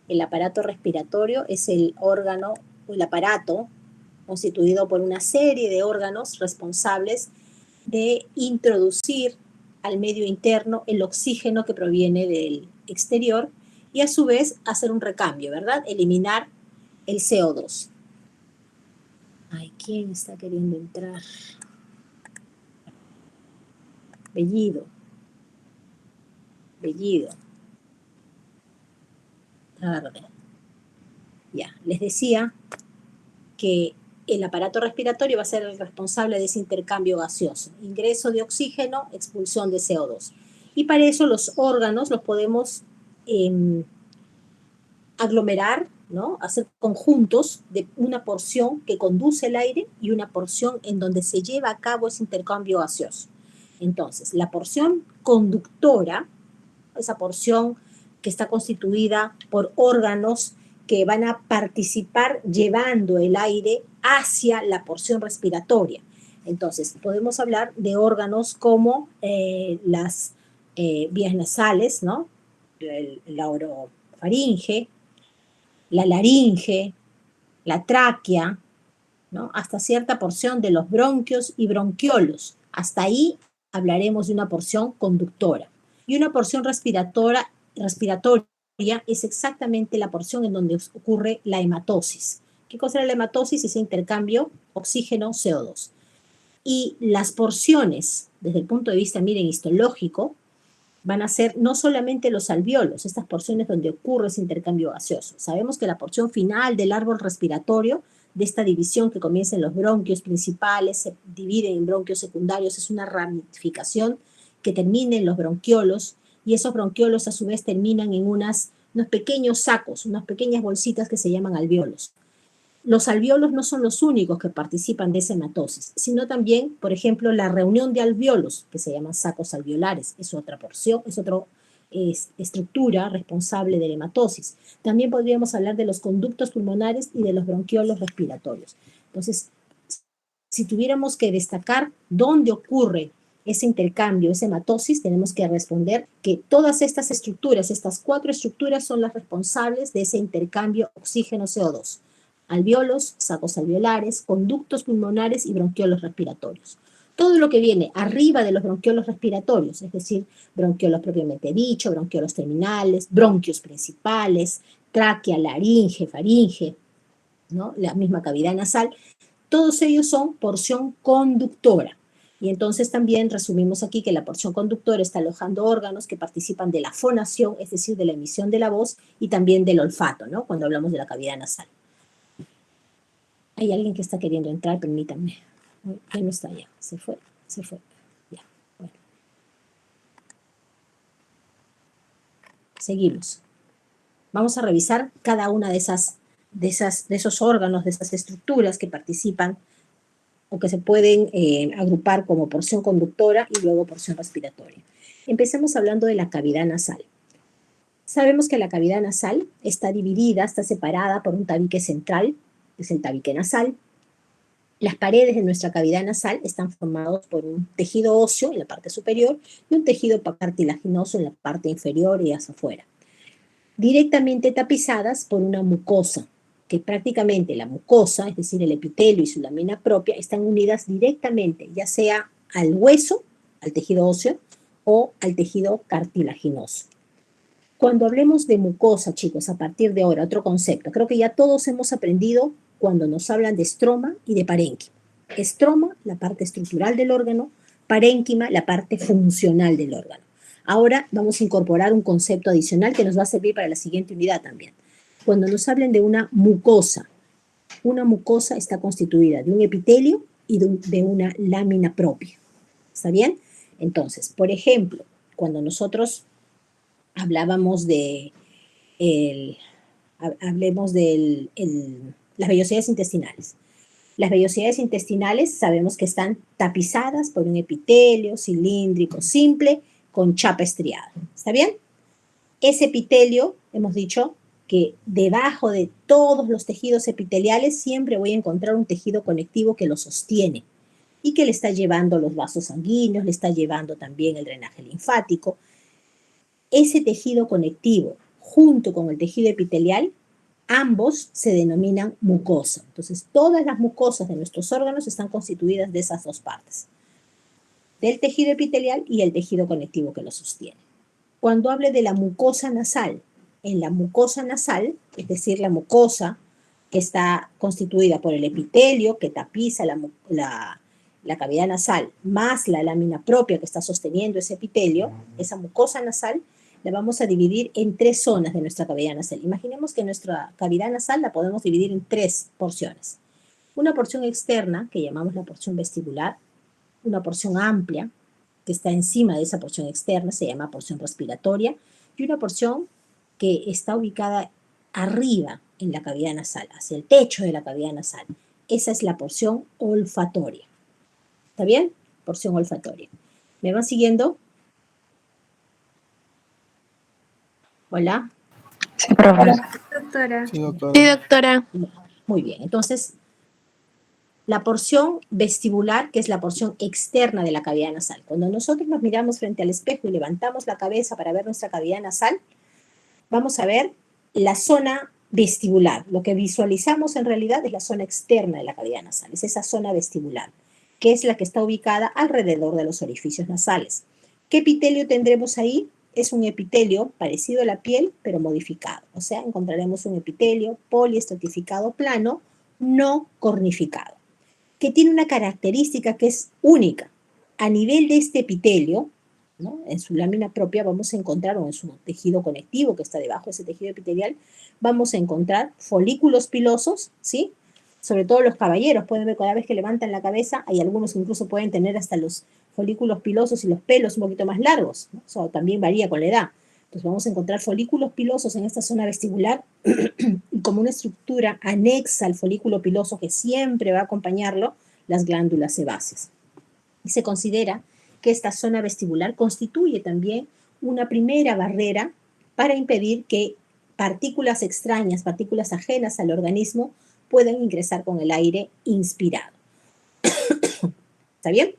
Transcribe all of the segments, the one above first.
El aparato respiratorio es el órgano o el aparato constituido por una serie de órganos responsables de introducir al medio interno el oxígeno que proviene del exterior y a su vez hacer un recambio, ¿verdad? Eliminar el CO2. Ay, ¿quién está queriendo entrar? Bellido. Tarde. Ya, les decía que el aparato respiratorio va a ser el responsable de ese intercambio gaseoso, ingreso de oxígeno, expulsión de CO2. Y para eso los órganos los podemos aglomerar, ¿no? Hacer conjuntos de una porción que conduce el aire y una porción en donde se lleva a cabo ese intercambio gaseoso. Entonces, la porción conductora, esa porción que está constituida por órganos que van a participar llevando el aire hacia la porción respiratoria. Entonces, podemos hablar de órganos como las vías nasales, ¿no? La orofaringe, la laringe, la tráquea, ¿no? Hasta cierta porción de los bronquios y bronquiolos. Hasta ahí hablaremos de una porción conductora. Y una porción respiratoria es exactamente la porción en donde ocurre la hematosis. ¿Qué cosa es la hematosis? Ese intercambio oxígeno-CO2. Y las porciones, desde el punto de vista, miren, histológico, van a ser no solamente los alvéolos, estas porciones donde ocurre ese intercambio gaseoso. Sabemos que la porción final del árbol respiratorio, de esta división que comienza en los bronquios principales, se divide en bronquios secundarios, es una ramificación que termina en los bronquiolos, y esos bronquiolos a su vez terminan en unos pequeños sacos, unas pequeñas bolsitas que se llaman alvéolos. Los alvéolos no son los únicos que participan de esa hematosis, sino también, por ejemplo, la reunión de alvéolos, que se llaman sacos alveolares, es otra porción, es otra estructura responsable de la hematosis. También podríamos hablar de los conductos pulmonares y de los bronquiolos respiratorios. Entonces, si tuviéramos que destacar dónde ocurre ese intercambio, esa hematosis, tenemos que responder que todas estas estructuras, estas 4 estructuras son las responsables de ese intercambio oxígeno-CO2. Alvéolos, sacos alveolares, conductos pulmonares y bronquiolos respiratorios. Todo lo que viene arriba de los bronquiolos respiratorios, es decir, bronquiolos propiamente dicho, bronquiolos terminales, bronquios principales, tráquea, laringe, faringe, ¿no? La misma cavidad nasal, todos ellos son porción conductora. Y entonces también resumimos aquí que la porción conductora está alojando órganos que participan de la fonación, es decir, de la emisión de la voz y también del olfato, ¿no? Cuando hablamos de la cavidad nasal. Hay alguien que está queriendo entrar, permítanme. Ya no está, ya. Se fue. Ya, bueno. Seguimos. Vamos a revisar cada una de esos órganos, de esas estructuras que participan o que se pueden agrupar como porción conductora y luego porción respiratoria. Empecemos hablando de la cavidad nasal. Sabemos que la cavidad nasal está dividida, está separada por un tabique central, es el tabique nasal. Las paredes de nuestra cavidad nasal están formadas por un tejido óseo en la parte superior y un tejido cartilaginoso en la parte inferior y hacia afuera, directamente tapizadas por una mucosa, que prácticamente la mucosa, es decir, el epitelio y su lámina propia, están unidas directamente, ya sea al hueso, al tejido óseo, o al tejido cartilaginoso. Cuando hablemos de mucosa, chicos, a partir de ahora, otro concepto, creo que ya todos hemos aprendido cuando nos hablan de estroma y de parénquima. Estroma, la parte estructural del órgano, parénquima, la parte funcional del órgano. Ahora vamos a incorporar un concepto adicional que nos va a servir para la siguiente unidad también. Cuando nos hablen de una mucosa está constituida de un epitelio y de una lámina propia. ¿Está bien? Entonces, por ejemplo, cuando nosotros hablábamos de las vellosidades intestinales. Las vellosidades intestinales sabemos que están tapizadas por un epitelio cilíndrico simple con chapa estriada. ¿Está bien? Ese epitelio, hemos dicho que debajo de todos los tejidos epiteliales siempre voy a encontrar un tejido conectivo que lo sostiene y que le está llevando los vasos sanguíneos, le está llevando también el drenaje linfático. Ese tejido conectivo, junto con el tejido epitelial, ambos se denominan mucosa. Entonces, todas las mucosas de nuestros órganos están constituidas de esas dos partes, del tejido epitelial y el tejido conectivo que lo sostiene. Cuando hable de la mucosa nasal, en la mucosa nasal, es decir, la mucosa que está constituida por el epitelio que tapiza la cavidad nasal, más la lámina propia que está sosteniendo ese epitelio, esa mucosa nasal, la vamos a dividir en 3 zonas de nuestra cavidad nasal. Imaginemos que nuestra cavidad nasal la podemos dividir en 3 porciones. Una porción externa, que llamamos la porción vestibular, una porción amplia, que está encima de esa porción externa, se llama porción respiratoria, y una porción que está ubicada arriba en la cavidad nasal, hacia el techo de la cavidad nasal. Esa es la porción olfatoria. ¿Está bien? Porción olfatoria. ¿Me van siguiendo? Hola. Sí, profesora. Doctora. Sí, doctora. Sí, doctora. Muy bien. Entonces, la porción vestibular, que es la porción externa de la cavidad nasal. Cuando nosotros nos miramos frente al espejo y levantamos la cabeza para ver nuestra cavidad nasal, vamos a ver la zona vestibular. Lo que visualizamos en realidad es la zona externa de la cavidad nasal, es esa zona vestibular, que es la que está ubicada alrededor de los orificios nasales. ¿Qué epitelio tendremos ahí? Es un epitelio parecido a la piel, pero modificado. O sea, encontraremos un epitelio poliestratificado plano, no cornificado, que tiene una característica que es única. A nivel de este epitelio, ¿no? En su lámina propia vamos a encontrar, o en su tejido conectivo que está debajo de ese tejido epitelial, vamos a encontrar folículos pilosos, ¿sí? Sobre todo los caballeros, pueden ver cada vez que levantan la cabeza, hay algunos que incluso pueden tener hasta los folículos pilosos y los pelos un poquito más largos, ¿no? Eso también varía con la edad. Entonces vamos a encontrar folículos pilosos en esta zona vestibular y como una estructura anexa al folículo piloso que siempre va a acompañarlo, las glándulas sebáceas. Y se considera que esta zona vestibular constituye también una primera barrera para impedir que partículas extrañas, partículas ajenas al organismo, puedan ingresar con el aire inspirado. ¿Está bien?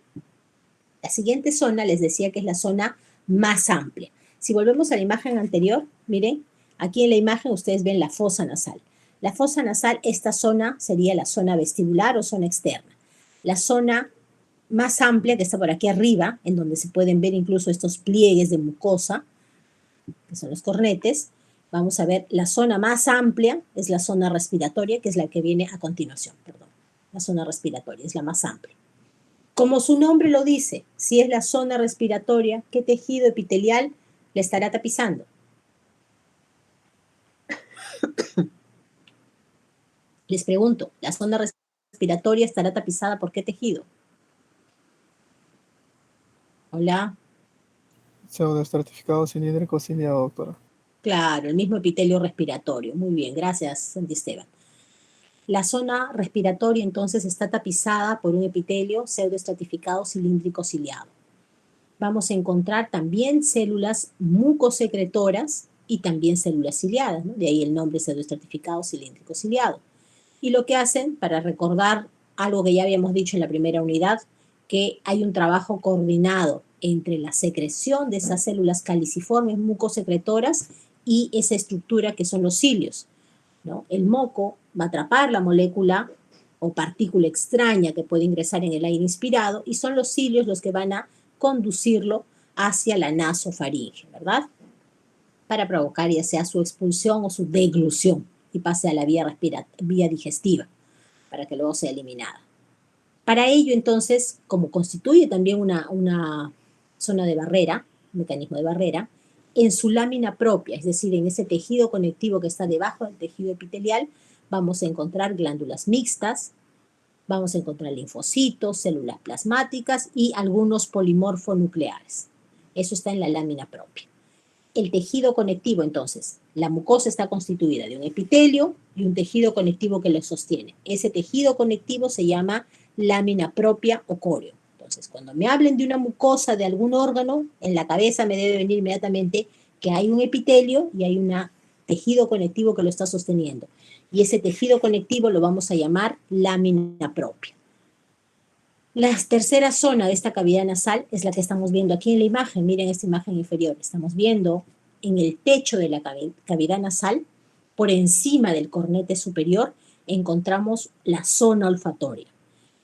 La siguiente zona les decía que es la zona más amplia. Si volvemos a la imagen anterior, miren, aquí en la imagen ustedes ven la fosa nasal. La fosa nasal, esta zona sería la zona vestibular o zona externa. La zona más amplia, que está por aquí arriba, en donde se pueden ver incluso estos pliegues de mucosa, que son los cornetes, vamos a ver la zona más amplia, es la zona respiratoria, que es la que viene a continuación, perdón. La zona respiratoria es la más amplia. Como su nombre lo dice, si es la zona respiratoria, ¿qué tejido epitelial le estará tapizando? Les pregunto, ¿la zona respiratoria estará tapizada por qué tejido? Hola. Pseudoestratificado cilíndrico ciliado, doctora. Claro, el mismo epitelio respiratorio. Muy bien, gracias, Santisteban. La zona respiratoria entonces está tapizada por un epitelio pseudoestratificado cilíndrico ciliado. Vamos a encontrar también células mucosecretoras y también células ciliadas, ¿no? De ahí el nombre pseudoestratificado cilíndrico ciliado. Y lo que hacen, para recordar algo que ya habíamos dicho en la primera unidad, que hay un trabajo coordinado entre la secreción de esas células caliciformes mucosecretoras y esa estructura que son los cilios, ¿no? El moco va a atrapar la molécula o partícula extraña que puede ingresar en el aire inspirado y son los cilios los que van a conducirlo hacia la nasofaringe, ¿verdad? Para provocar ya sea su expulsión o su deglución y pase a la vía digestiva para que luego sea eliminada. Para ello, entonces, como constituye también una zona de barrera, un mecanismo de barrera, en su lámina propia, es decir, en ese tejido conectivo que está debajo del tejido epitelial, vamos a encontrar glándulas mixtas, vamos a encontrar linfocitos, células plasmáticas y algunos polimorfonucleares. Eso está en la lámina propia. El tejido conectivo, entonces, la mucosa está constituida de un epitelio y un tejido conectivo que lo sostiene. Ese tejido conectivo se llama lámina propia o coreo. Entonces, cuando me hablen de una mucosa de algún órgano, en la cabeza me debe venir inmediatamente que hay un epitelio y hay un tejido conectivo que lo está sosteniendo. Y ese tejido conectivo lo vamos a llamar lámina propia. La tercera zona de esta cavidad nasal es la que estamos viendo aquí en la imagen. Miren esta imagen inferior. Estamos viendo en el techo de la cavidad nasal, por encima del cornete superior, encontramos la zona olfatoria.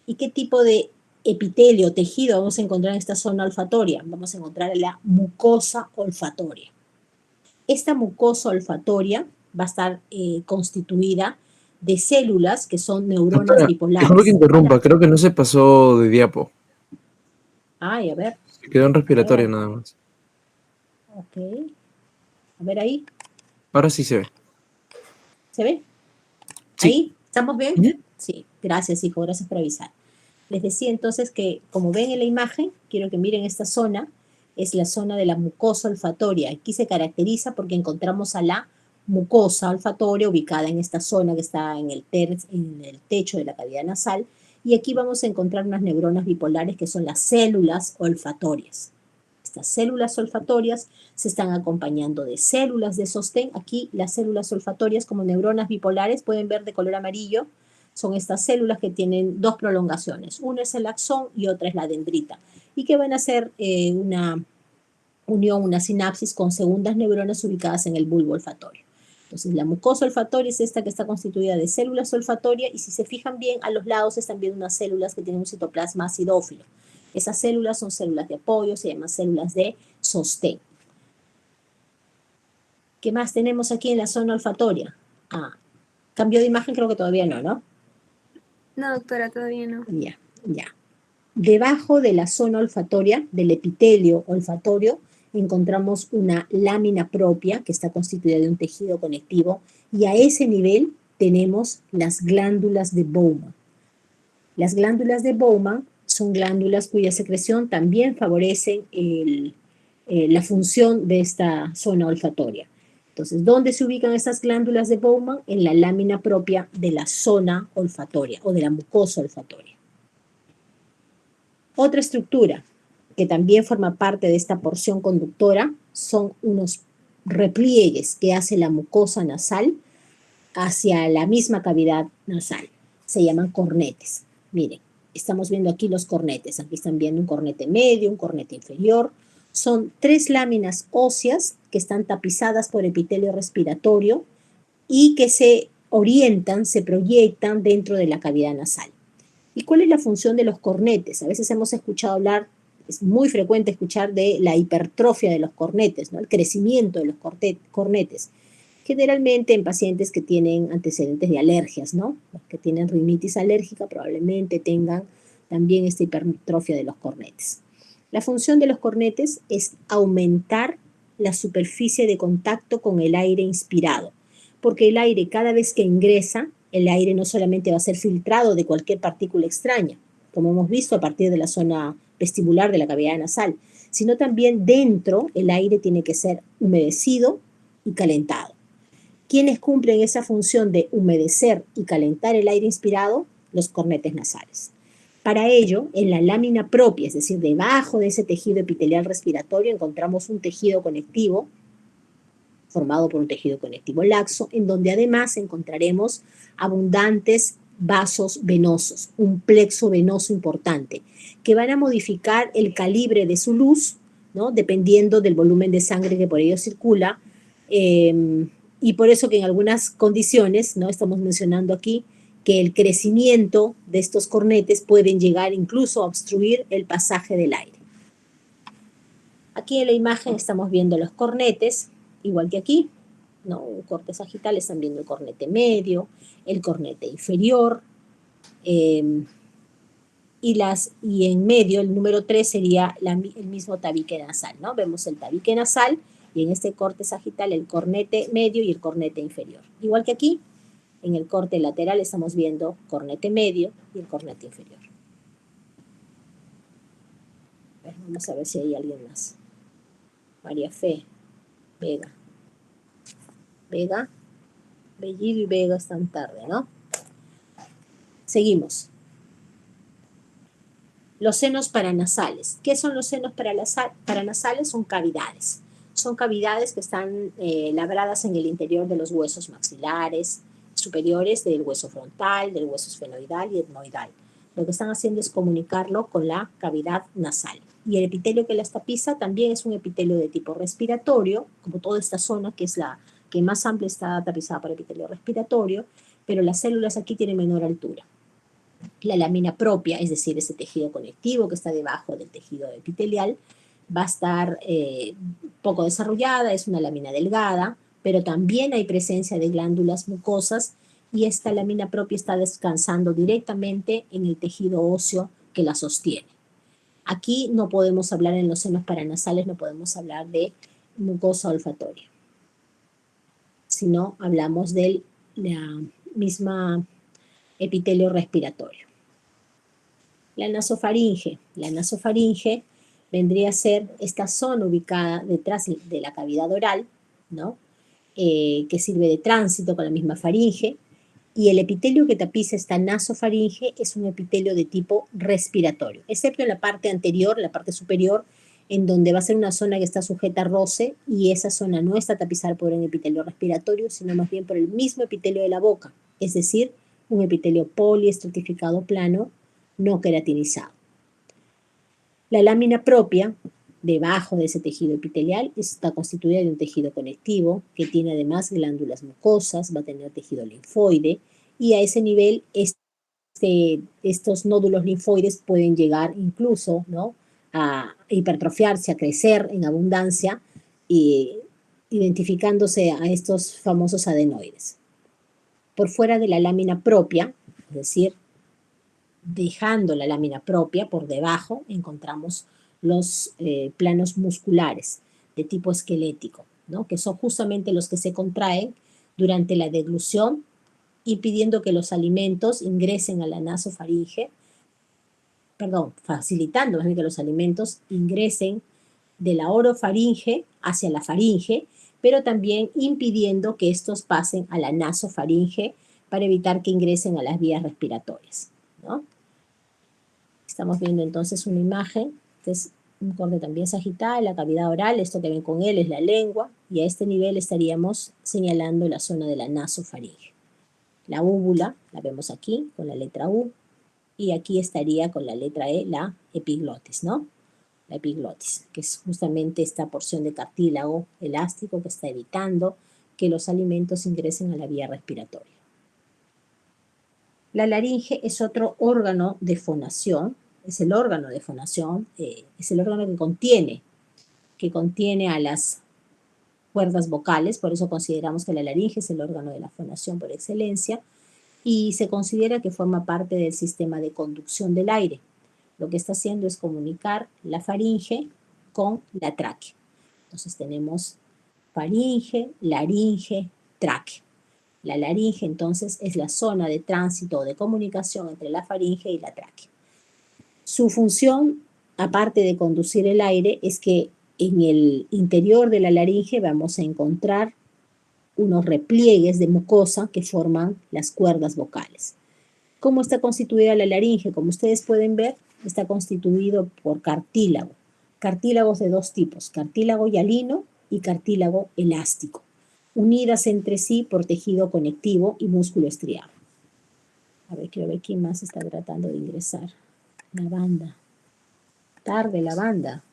¿Y qué tipo de epitelio o tejido vamos a encontrar en esta zona olfatoria? Vamos a encontrar la mucosa olfatoria. Esta mucosa olfatoria va a estar constituida de células que son neuronas Doctora, disculpe que bipolares. interrumpa, creo que no se pasó de diapo. Ay, a ver. Se quedó en respiratorio nada más. Ok. A ver ahí. Ahora sí se ve. ¿Se ve? Sí. ¿Ahí? ¿Estamos bien? Ujú. Sí. Gracias, hijo. Gracias por avisar. Les decía entonces que, como ven en la imagen, quiero que miren esta zona, es la zona de la mucosa olfatoria. Aquí se caracteriza porque encontramos a la mucosa olfatoria ubicada en esta zona que está en el techo de la cavidad nasal, y aquí vamos a encontrar unas neuronas bipolares que son las células olfatorias. Estas células olfatorias se están acompañando de células de sostén. Aquí las células olfatorias como neuronas bipolares, pueden ver de color amarillo, son estas células que tienen dos prolongaciones. Una es el axón y otra es la dendrita. Y que van a hacer una unión, una sinapsis con segundas neuronas ubicadas en el bulbo olfatorio. Entonces, la mucosa olfatoria es esta que está constituida de células olfatorias y si se fijan bien, a los lados están viendo unas células que tienen un citoplasma acidófilo. Esas células son células de apoyo, se llaman células de sostén. ¿Qué más tenemos aquí en la zona olfatoria? Ah, cambio de imagen creo que todavía no, ¿no? No, doctora, todavía no. Ya. Debajo de la zona olfatoria, del epitelio olfatorio, encontramos una lámina propia que está constituida de un tejido conectivo y a ese nivel tenemos las glándulas de Bowman. Las glándulas de Bowman son glándulas cuya secreción también favorecen la función de esta zona olfatoria. Entonces, ¿dónde se ubican estas glándulas de Bowman? En la lámina propia de la zona olfatoria o de la mucosa olfatoria. Otra estructura que también forma parte de esta porción conductora son unos repliegues que hace la mucosa nasal hacia la misma cavidad nasal. Se llaman cornetes. Miren, estamos viendo aquí los cornetes. Aquí están viendo un cornete medio, un cornete inferior. Son 3 láminas óseas que están tapizadas por epitelio respiratorio y que se orientan, se proyectan dentro de la cavidad nasal. ¿Y cuál es la función de los cornetes? A veces hemos escuchado hablar, es muy frecuente escuchar de la hipertrofia de los cornetes, ¿no? El crecimiento de los cornetes. Generalmente en pacientes que tienen antecedentes de alergias, ¿no? Los que tienen rinitis alérgica probablemente tengan también esta hipertrofia de los cornetes. La función de los cornetes es aumentar la superficie de contacto con el aire inspirado, porque el aire cada vez que ingresa, el aire no solamente va a ser filtrado de cualquier partícula extraña, como hemos visto a partir de la zona vestibular de la cavidad nasal, sino también dentro el aire tiene que ser humedecido y calentado. ¿Quiénes cumplen esa función de humedecer y calentar el aire inspirado? Los cornetes nasales. Para ello, en la lámina propia, es decir, debajo de ese tejido epitelial respiratorio, encontramos un tejido conectivo, formado por un tejido conectivo laxo, en donde además encontraremos abundantes vasos venosos, un plexo venoso importante, que van a modificar el calibre de su luz, ¿no? Dependiendo del volumen de sangre que por ello circula, y por eso que en algunas condiciones, ¿no? Estamos mencionando aquí que el crecimiento de estos cornetes pueden llegar incluso a obstruir el pasaje del aire. Aquí en la imagen estamos viendo los cornetes, igual que aquí, ¿no? Un corte sagital, están viendo el cornete medio, el cornete inferior, y en medio, el número 3 sería el mismo tabique nasal, ¿no? Vemos el tabique nasal y en este corte sagital el cornete medio y el cornete inferior. Igual que aquí, en el corte lateral estamos viendo cornete medio y el cornete inferior. Vamos a ver si hay alguien más. María Fe, Vega. Vega, Bellido y Vega están tarde, ¿no? Seguimos. Los senos paranasales. ¿Qué son los senos paranasales? Son cavidades. Son cavidades que están labradas en el interior de los huesos maxilares superiores, del hueso frontal, del hueso esfenoidal y etmoidal. Lo que están haciendo es comunicarlo con la cavidad nasal. y el epitelio que las tapiza también es un epitelio de tipo respiratorio, como toda esta zona que es la que más amplia está tapizada por epitelio respiratorio, pero las células aquí tienen menor altura. La lámina propia, es decir, ese tejido conectivo que está debajo del tejido epitelial, va a estar poco desarrollada, es una lámina delgada, pero también hay presencia de glándulas mucosas y esta lámina propia está descansando directamente en el tejido óseo que la sostiene. Aquí no podemos hablar en los senos paranasales, no podemos hablar de mucosa olfatoria, sino hablamos de la misma epitelio respiratorio. La nasofaringe vendría a ser esta zona ubicada detrás de la cavidad oral, ¿no? Que sirve de tránsito con la misma faringe, y el epitelio que tapiza esta nasofaringe es un epitelio de tipo respiratorio, excepto en la parte anterior, la parte superior, en donde va a ser una zona que está sujeta a roce, y esa zona no está tapizada por un epitelio respiratorio, sino más bien por el mismo epitelio de la boca, es decir, un epitelio poliestratificado plano, no queratinizado. La lámina propia, debajo de ese tejido epitelial, está constituida de un tejido conectivo que tiene además glándulas mucosas, va a tener tejido linfoide, y a ese nivel estos nódulos linfoides pueden llegar incluso, ¿no?, a hipertrofiarse, a crecer en abundancia, identificándose a estos famosos adenoides. Por fuera de la lámina propia, es decir, dejando la lámina propia, por debajo encontramos los planos musculares de tipo esquelético, ¿no?, que son justamente los que se contraen durante la deglución, impidiendo que los alimentos ingresen a la nasofaringe, facilitando más bien que los alimentos ingresen de la orofaringe hacia la faringe, pero también impidiendo que estos pasen a la nasofaringe para evitar que ingresen a las vías respiratorias, ¿no? Estamos viendo entonces una imagen, que es un corte también sagital, la cavidad oral, esto que ven con él es la lengua, y a este nivel estaríamos señalando la zona de la nasofaringe. La úvula, la vemos aquí, con la letra U, y aquí estaría con la letra E, la epiglotis, ¿no? La epiglotis, que es justamente esta porción de cartílago elástico que está evitando que los alimentos ingresen a la vía respiratoria. La laringe es otro órgano de fonación, es el órgano de fonación, es el órgano que contiene a las cuerdas vocales, por eso consideramos que la laringe es el órgano de la fonación por excelencia, y se considera que forma parte del sistema de conducción del aire. Lo que está haciendo es comunicar la faringe con la tráquea. Entonces tenemos faringe, laringe, tráquea. La laringe entonces es la zona de tránsito o de comunicación entre la faringe y la tráquea. Su función, aparte de conducir el aire, es que en el interior de la laringe vamos a encontrar unos repliegues de mucosa que forman las cuerdas vocales. ¿Cómo está constituida la laringe? Como ustedes pueden ver, está constituido por cartílago. Cartílagos de dos tipos, cartílago hialino y cartílago elástico, unidas entre sí por tejido conectivo y músculo estriado. A ver, quiero ver quién más está tratando de ingresar. La banda. Tarde la banda.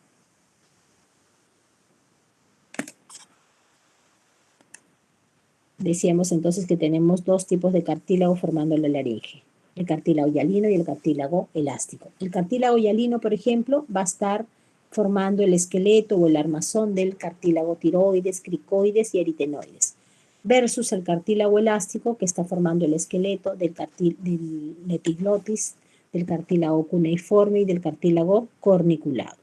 Decíamos entonces que tenemos dos tipos de cartílago formando la laringe. El cartílago hialino y el cartílago elástico. El cartílago hialino, por ejemplo, va a estar formando el esqueleto o el armazón del cartílago tiroides, cricoides y aritenoides, versus el cartílago elástico que está formando el esqueleto del epiglotis, del cartílago cuneiforme y del cartílago corniculado.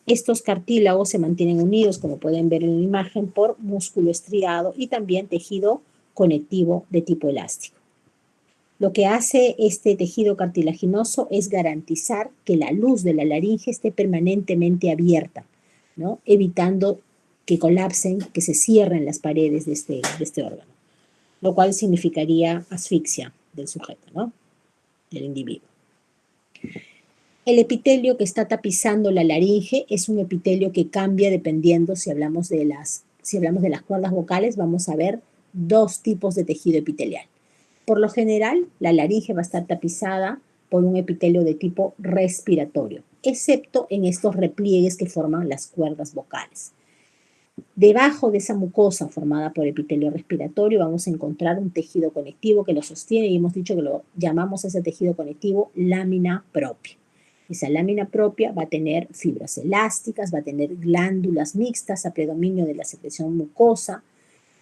Estos cartílagos se mantienen unidos, como pueden ver en la imagen, por músculo estriado y también tejido conectivo de tipo elástico. Lo que hace este tejido cartilaginoso es garantizar que la luz de la laringe esté permanentemente abierta, ¿no?, evitando que colapsen, que se cierren las paredes de este órgano, lo cual significaría asfixia del sujeto, ¿no?, del individuo. El epitelio que está tapizando la laringe es un epitelio que cambia dependiendo si hablamos de las cuerdas vocales. Vamos a ver dos tipos de tejido epitelial. Por lo general, la laringe va a estar tapizada por un epitelio de tipo respiratorio, excepto en estos repliegues que forman las cuerdas vocales. Debajo de esa mucosa formada por epitelio respiratorio vamos a encontrar un tejido conectivo que lo sostiene y hemos dicho que lo llamamos ese tejido conectivo lámina propia. Esa lámina propia va a tener fibras elásticas, va a tener glándulas mixtas a predominio de la secreción mucosa.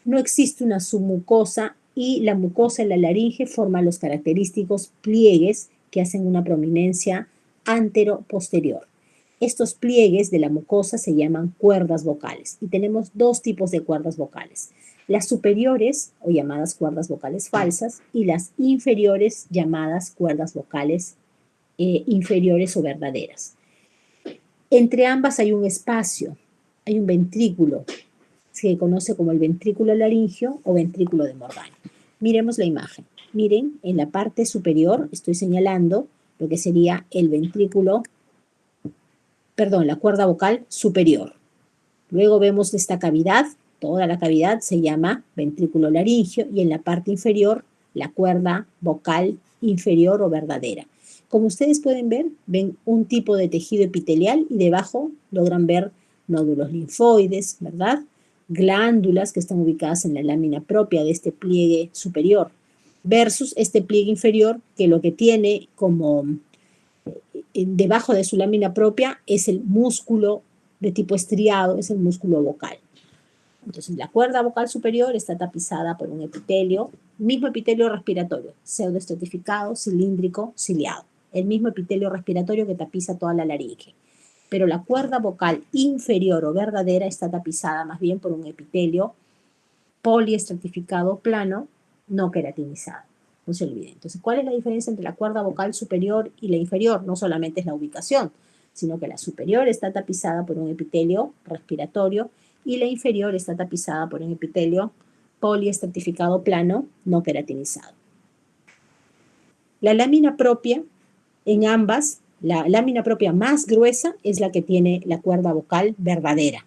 No existe una submucosa y la mucosa en la laringe forma los característicos pliegues que hacen una prominencia antero-posterior. Estos pliegues de la mucosa se llaman cuerdas vocales y tenemos dos tipos de cuerdas vocales. Las superiores, o llamadas cuerdas vocales falsas, y las inferiores, llamadas cuerdas vocales inferiores o verdaderas. Entre ambas hay un espacio, hay un ventrículo, se conoce como el ventrículo laringio o ventrículo de Morgani. Miremos la imagen. Miren, en la parte superior estoy señalando lo que sería el ventrículo, perdón, la cuerda vocal superior. Luego vemos esta cavidad, toda la cavidad se llama ventrículo laringio y en la parte inferior la cuerda vocal inferior o verdadera. Como ustedes pueden ver, ven un tipo de tejido epitelial y debajo logran ver nódulos linfoides, ¿verdad? Glándulas que están ubicadas en la lámina propia de este pliegue superior versus este pliegue inferior que lo que tiene como debajo de su lámina propia es el músculo de tipo estriado, es el músculo vocal. Entonces, la cuerda vocal superior está tapizada por un epitelio, mismo epitelio respiratorio, pseudoestratificado, cilíndrico, ciliado. El mismo epitelio respiratorio que tapiza toda la laringe. Pero la cuerda vocal inferior o verdadera está tapizada más bien por un epitelio poliestratificado plano, no queratinizado. No se olviden. Entonces, ¿cuál es la diferencia entre la cuerda vocal superior y la inferior? No solamente es la ubicación, sino que la superior está tapizada por un epitelio respiratorio y la inferior está tapizada por un epitelio poliestratificado plano, no queratinizado. La lámina propia, en ambas, la lámina propia más gruesa es la que tiene la cuerda vocal verdadera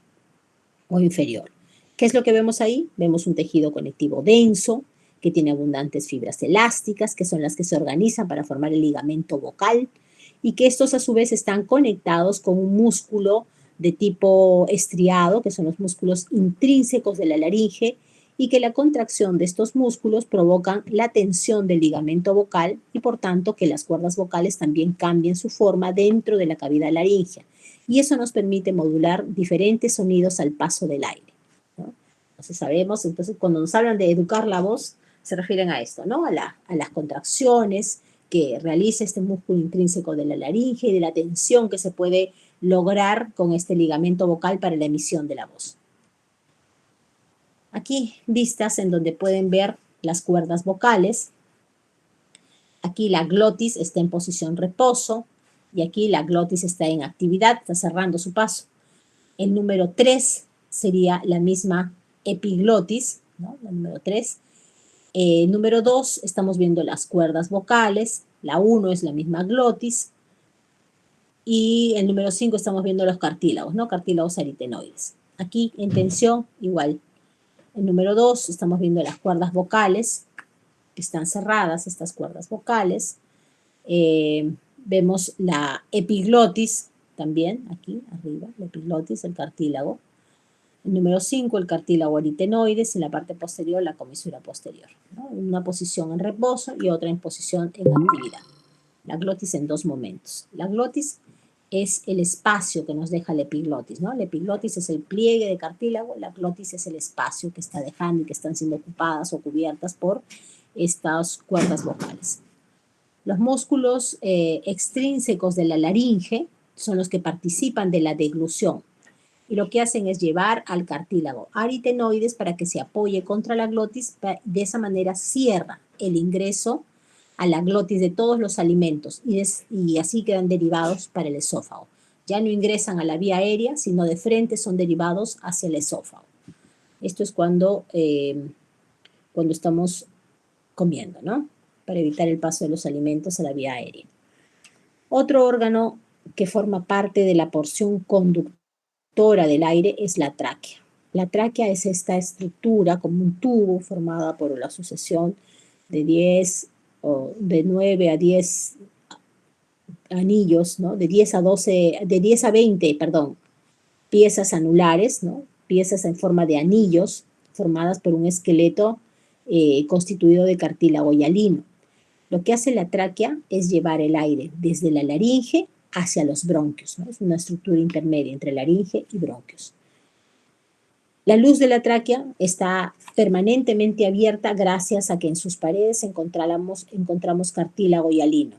o inferior. ¿Qué es lo que vemos ahí? Vemos un tejido conectivo denso, que tiene abundantes fibras elásticas, que son las que se organizan para formar el ligamento vocal, y que estos a su vez están conectados con un músculo de tipo estriado, que son los músculos intrínsecos de la laringe, y que la contracción de estos músculos provocan la tensión del ligamento vocal y por tanto que las cuerdas vocales también cambien su forma dentro de la cavidad laríngea. Y eso nos permite modular diferentes sonidos al paso del aire, ¿no? Entonces sabemos, entonces cuando nos hablan de educar la voz, se refieren a esto, ¿no? A las contracciones que realiza este músculo intrínseco de la laringe y de la tensión que se puede lograr con este ligamento vocal para la emisión de la voz. Aquí vistas en donde pueden ver las cuerdas vocales. Aquí la glotis está en posición reposo y aquí la glotis está en actividad, está cerrando su paso. El número 3 sería la misma epiglotis, ¿no? La número 3. Número 2, estamos viendo las cuerdas vocales. La 1 es la misma glotis. Y el número 5 estamos viendo los cartílagos, ¿no? Cartílagos aritenoides. Aquí en tensión, igual. El número 2, estamos viendo las cuerdas vocales, que están cerradas, estas cuerdas vocales. Vemos la epiglotis también, aquí arriba, la epiglotis, el cartílago. El número 5, el cartílago aritenoides, en la parte posterior, la comisura posterior, ¿no? Una posición en reposo y otra en posición en actividad. La glotis en dos momentos. La glotis es el espacio que nos deja la epiglotis, ¿no? La epiglotis es el pliegue de cartílago, la glotis es el espacio que está dejando y que están siendo ocupadas o cubiertas por estas cuerdas vocales. Los músculos extrínsecos de la laringe son los que participan de la deglución y lo que hacen es llevar al cartílago aritenoides para que se apoye contra la glotis, de esa manera cierra el ingreso a la glotis de todos los alimentos y así quedan derivados para el esófago. Ya no ingresan a la vía aérea, sino de frente son derivados hacia el esófago. Esto es cuando estamos comiendo, ¿no? Para evitar el paso de los alimentos a la vía aérea. Otro órgano que forma parte de la porción conductora del aire es la tráquea. La tráquea es esta estructura como un tubo formada por la sucesión de 9 a 10 anillos, ¿no? De 10 a 20, perdón, piezas anulares, ¿no? Piezas en forma de anillos formadas por un esqueleto constituido de cartílago hialino. Lo que hace la tráquea es llevar el aire desde la laringe hacia los bronquios, ¿no? Es una estructura intermedia entre laringe y bronquios. La luz de la tráquea está permanentemente abierta gracias a que en sus paredes encontramos cartílago hialino,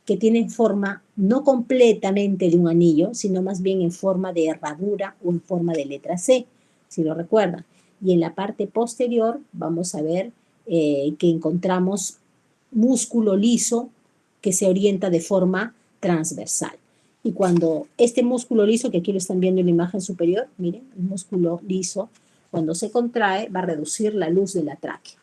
que tienen forma no completamente de un anillo, sino más bien en forma de herradura o en forma de letra C, si lo recuerdan. Y en la parte posterior vamos a ver que encontramos músculo liso que se orienta de forma transversal. Y cuando este músculo liso, que aquí lo están viendo en la imagen superior, miren, el músculo liso, cuando se contrae, va a reducir la luz de la tráquea.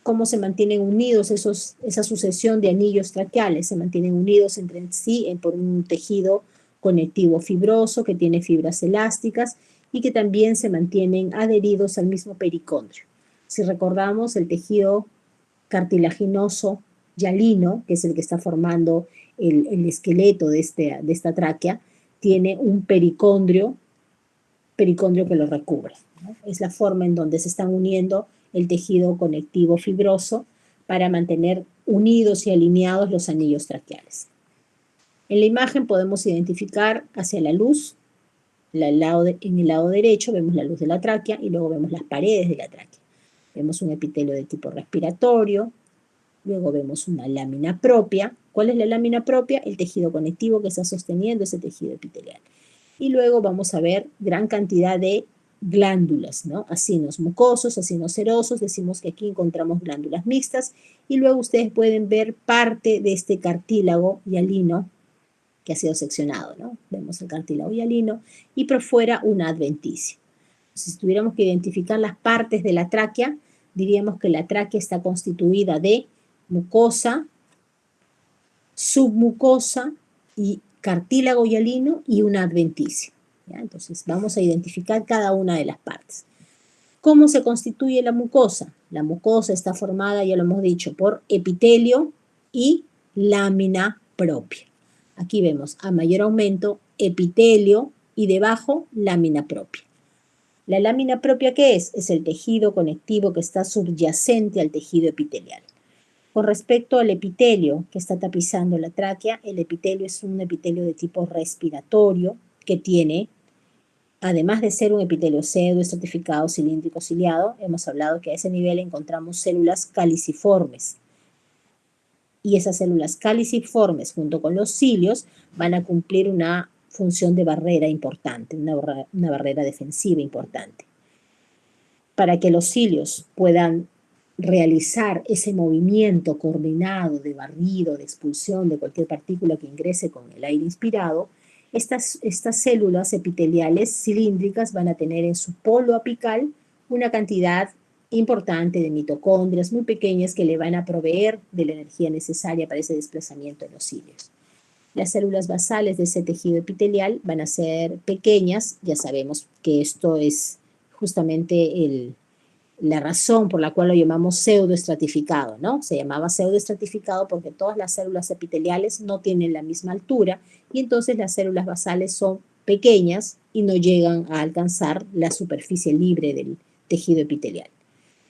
¿Cómo se mantienen unidos esa sucesión de anillos traqueales? Se mantienen unidos entre sí por un tejido conectivo fibroso que tiene fibras elásticas y que también se mantienen adheridos al mismo pericondrio. Si recordamos, el tejido cartilaginoso hialino, que es el que está formando el esqueleto de esta tráquea, tiene un pericondrio que lo recubre, ¿no? Es la forma en donde se están uniendo el tejido conectivo fibroso para mantener unidos y alineados los anillos traqueales. En la imagen podemos identificar hacia la luz, en el lado derecho vemos la luz de la tráquea y luego vemos las paredes de la tráquea. Vemos un epitelio de tipo respiratorio, luego vemos una lámina propia. ¿Cuál es la lámina propia? El tejido conectivo que está sosteniendo ese tejido epitelial. Y luego vamos a ver gran cantidad de glándulas, ¿no? Acinos mucosos, acinos serosos, decimos que aquí encontramos glándulas mixtas, y luego ustedes pueden ver parte de este cartílago hialino que ha sido seccionado, ¿no? Vemos el cartílago hialino y por fuera una adventicia. Si tuviéramos que identificar las partes de la tráquea, diríamos que la tráquea está constituida de mucosa, submucosa y cartílago hialino y una adventicia, ¿ya? Entonces vamos a identificar cada una de las partes. ¿Cómo se constituye la mucosa? La mucosa está formada, ya lo hemos dicho, por epitelio y lámina propia. Aquí vemos a mayor aumento epitelio y debajo lámina propia. ¿La lámina propia qué es? Es el tejido conectivo que está subyacente al tejido epitelial. Con respecto al epitelio que está tapizando la tráquea, el epitelio es un epitelio de tipo respiratorio que tiene, además de ser un epitelio pseudoestratificado, cilíndrico, ciliado, hemos hablado que a ese nivel encontramos células caliciformes. Y esas células caliciformes junto con los cilios van a cumplir una función de barrera importante, una barrera defensiva importante. Para que los cilios puedan realizar ese movimiento coordinado de barrido, de expulsión de cualquier partícula que ingrese con el aire inspirado, estas células epiteliales cilíndricas van a tener en su polo apical una cantidad importante de mitocondrias muy pequeñas que le van a proveer de la energía necesaria para ese desplazamiento de los cilios. Las células basales de ese tejido epitelial van a ser pequeñas, ya sabemos que esto es justamente la razón por la cual lo llamamos pseudoestratificado, ¿no? Se llamaba pseudoestratificado porque todas las células epiteliales no tienen la misma altura y entonces las células basales son pequeñas y no llegan a alcanzar la superficie libre del tejido epitelial.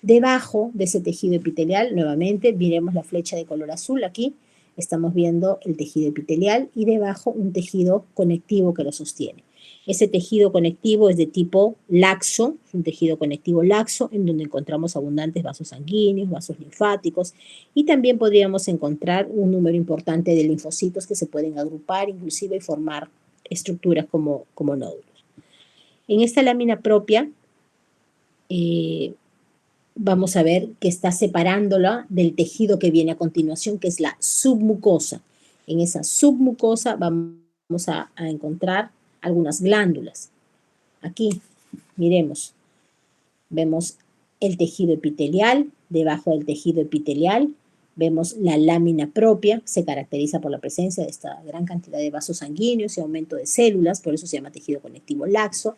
Debajo de ese tejido epitelial, nuevamente, miremos la flecha de color azul aquí, estamos viendo el tejido epitelial y debajo un tejido conectivo que lo sostiene. Ese tejido conectivo es de tipo laxo, es un tejido conectivo laxo en donde encontramos abundantes vasos sanguíneos, vasos linfáticos y también podríamos encontrar un número importante de linfocitos que se pueden agrupar inclusive y formar estructuras como nódulos. En esta lámina propia vamos a ver que está separándola del tejido que viene a continuación, que es la submucosa. En esa submucosa vamos a encontrar algunas glándulas. Aquí, miremos, vemos el tejido epitelial, debajo del tejido epitelial vemos la lámina propia, se caracteriza por la presencia de esta gran cantidad de vasos sanguíneos y aumento de células, por eso se llama tejido conectivo laxo,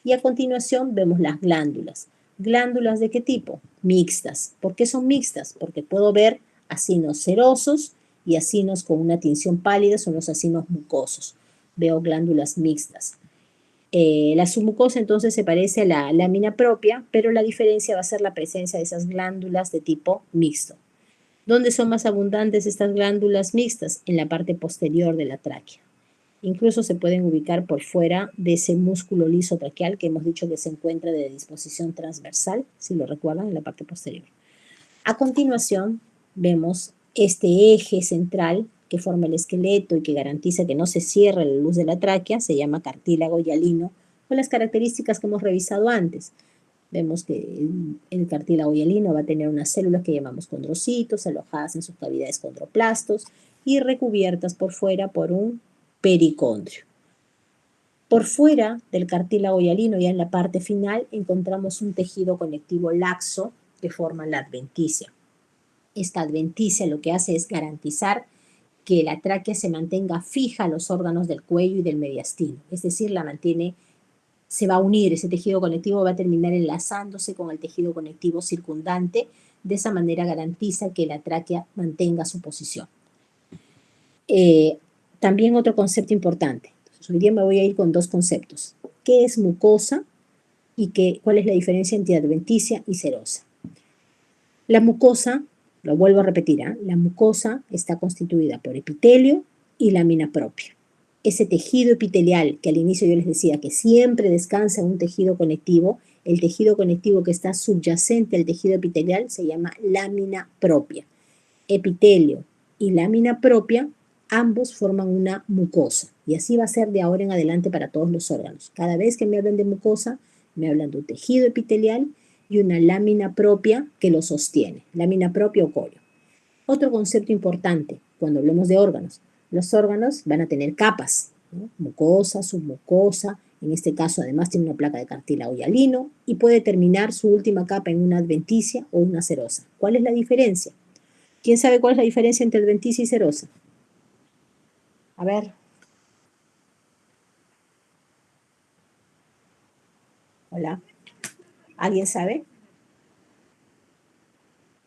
y a continuación vemos las glándulas. ¿Glándulas de qué tipo? Mixtas. ¿Por qué son mixtas? Porque puedo ver acinos serosos y acinos con una tinción pálida son los acinos mucosos. Veo glándulas mixtas. La submucosa entonces se parece a la lámina propia, pero la diferencia va a ser la presencia de esas glándulas de tipo mixto. ¿Dónde son más abundantes estas glándulas mixtas? En la parte posterior de la tráquea. Incluso se pueden ubicar por fuera de ese músculo liso traqueal que hemos dicho que se encuentra de disposición transversal, si lo recuerdan, en la parte posterior. A continuación, vemos este eje central que forma el esqueleto y que garantiza que no se cierre la luz de la tráquea, se llama cartílago hialino, con las características que hemos revisado antes. Vemos que el cartílago hialino va a tener unas células que llamamos condrocitos, alojadas en sus cavidades condroplastos y recubiertas por fuera por un pericondrio. Por fuera del cartílago hialino, ya en la parte final, encontramos un tejido conectivo laxo que forma la adventicia. Esta adventicia lo que hace es garantizar que la tráquea se mantenga fija a los órganos del cuello y del mediastino, es decir, la mantiene, se va a unir, ese tejido conectivo va a terminar enlazándose con el tejido conectivo circundante, de esa manera garantiza que la tráquea mantenga su posición. También otro concepto importante, entonces, hoy día me voy a ir con dos conceptos, ¿qué es mucosa y cuál es la diferencia entre adventicia y serosa? La mucosa, lo vuelvo a repetir, la mucosa está constituida por epitelio y lámina propia. Ese tejido epitelial que al inicio yo les decía que siempre descansa en un tejido conectivo, el tejido conectivo que está subyacente al tejido epitelial se llama lámina propia. Epitelio y lámina propia, ambos forman una mucosa. Y así va a ser de ahora en adelante para todos los órganos. Cada vez que me hablan de mucosa, me hablan de un tejido epitelial y una lámina propia que lo sostiene, lámina propia o collo. Otro concepto importante cuando hablemos de órganos, los órganos van a tener capas, ¿no? Mucosa, submucosa, en este caso además tiene una placa de cartílago hialino y puede terminar su última capa en una adventicia o una serosa. ¿Cuál es la diferencia? ¿Quién sabe cuál es la diferencia entre adventicia y serosa? A ver. Hola. ¿Alguien sabe?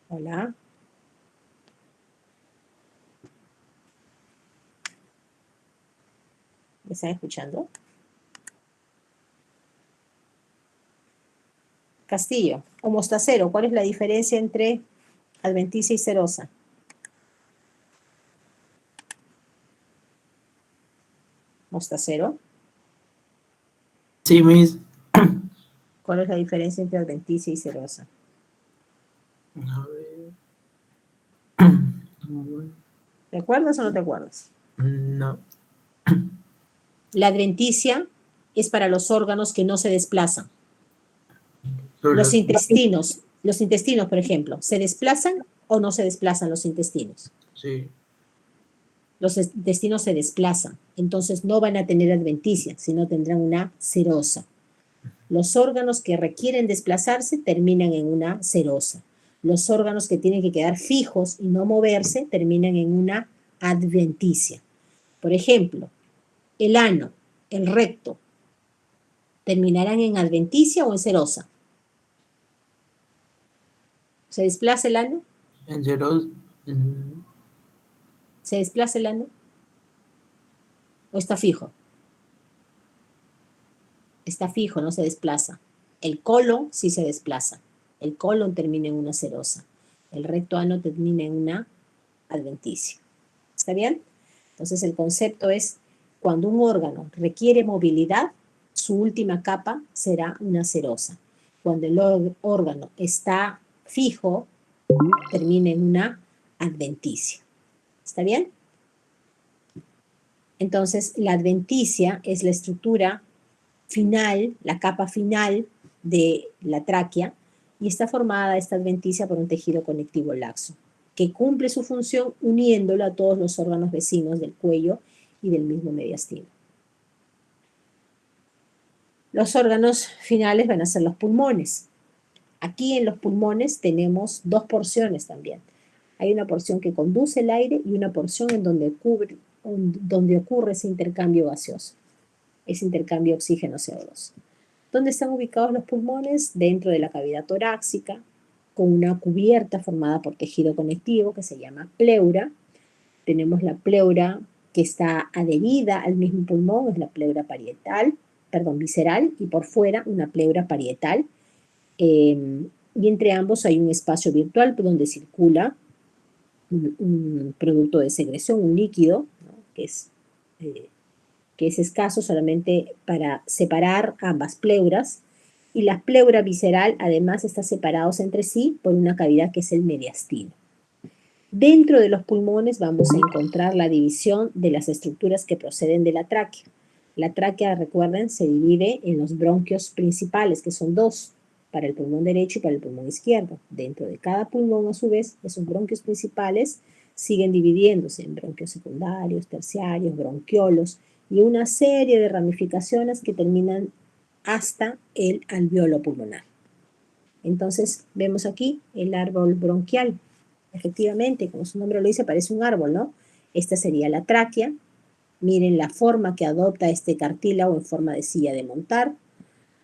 Hola. ¿Me están escuchando? Castillo, o mostacero, ¿cuál es la diferencia entre adventicia y serosa? Mostacero. Sí, Miss. ¿Cuál es la diferencia entre adventicia y serosa? A ver. ¿Te acuerdas o no te acuerdas? No. La adventicia es para los órganos que no se desplazan. Pero Los intestinos, por ejemplo, ¿se desplazan o no se desplazan los intestinos? Sí. Los intestinos se desplazan, entonces no van a tener adventicia, sino tendrán una serosa. Los órganos que requieren desplazarse terminan en una serosa. Los órganos que tienen que quedar fijos y no moverse terminan en una adventicia. Por ejemplo, el ano, el recto, ¿terminarán en adventicia o en serosa? ¿Se desplaza el ano? En ceros. ¿Se desplaza el ano? ¿O está fijo? Está fijo, no se desplaza. El colon sí se desplaza. El colon termina en una serosa. El recto ano termina en una adventicia. ¿Está bien? Entonces el concepto es, cuando un órgano requiere movilidad, su última capa será una serosa. Cuando el órgano está fijo, termina en una adventicia. ¿Está bien? Entonces la adventicia es la estructura final, la capa final de la tráquea, y está formada esta adventicia por un tejido conectivo laxo, que cumple su función uniéndolo a todos los órganos vecinos del cuello y del mismo mediastino. Los órganos finales van a ser los pulmones. Aquí en los pulmones tenemos dos porciones también. Hay una porción que conduce el aire y una porción en donde ocurre ese intercambio gaseoso, ese intercambio oxígeno-CO2. ¿Dónde están ubicados los pulmones? Dentro de la cavidad torácica, con una cubierta formada por tejido conectivo que se llama pleura. tenemos la pleura que está adherida al mismo pulmón, es la pleura visceral, y por fuera una pleura parietal. Y entre ambos hay un espacio virtual donde circula un producto de secreción, un líquido, ¿no? que es escaso solamente para separar ambas pleuras, y la pleura visceral además está separados entre sí por una cavidad que es el mediastino. Dentro de los pulmones vamos a encontrar la división de las estructuras que proceden de la tráquea. La tráquea, recuerden, se divide en los bronquios principales, que son dos, para el pulmón derecho y para el pulmón izquierdo. Dentro de cada pulmón, a su vez, esos bronquios principales siguen dividiéndose en bronquios secundarios, terciarios, bronquiolos, y una serie de ramificaciones que terminan hasta el alveolo pulmonar. Entonces, vemos aquí el árbol bronquial. Efectivamente, como su nombre lo dice, parece un árbol, ¿no? Esta sería la tráquea. Miren la forma que adopta este cartílago en forma de silla de montar.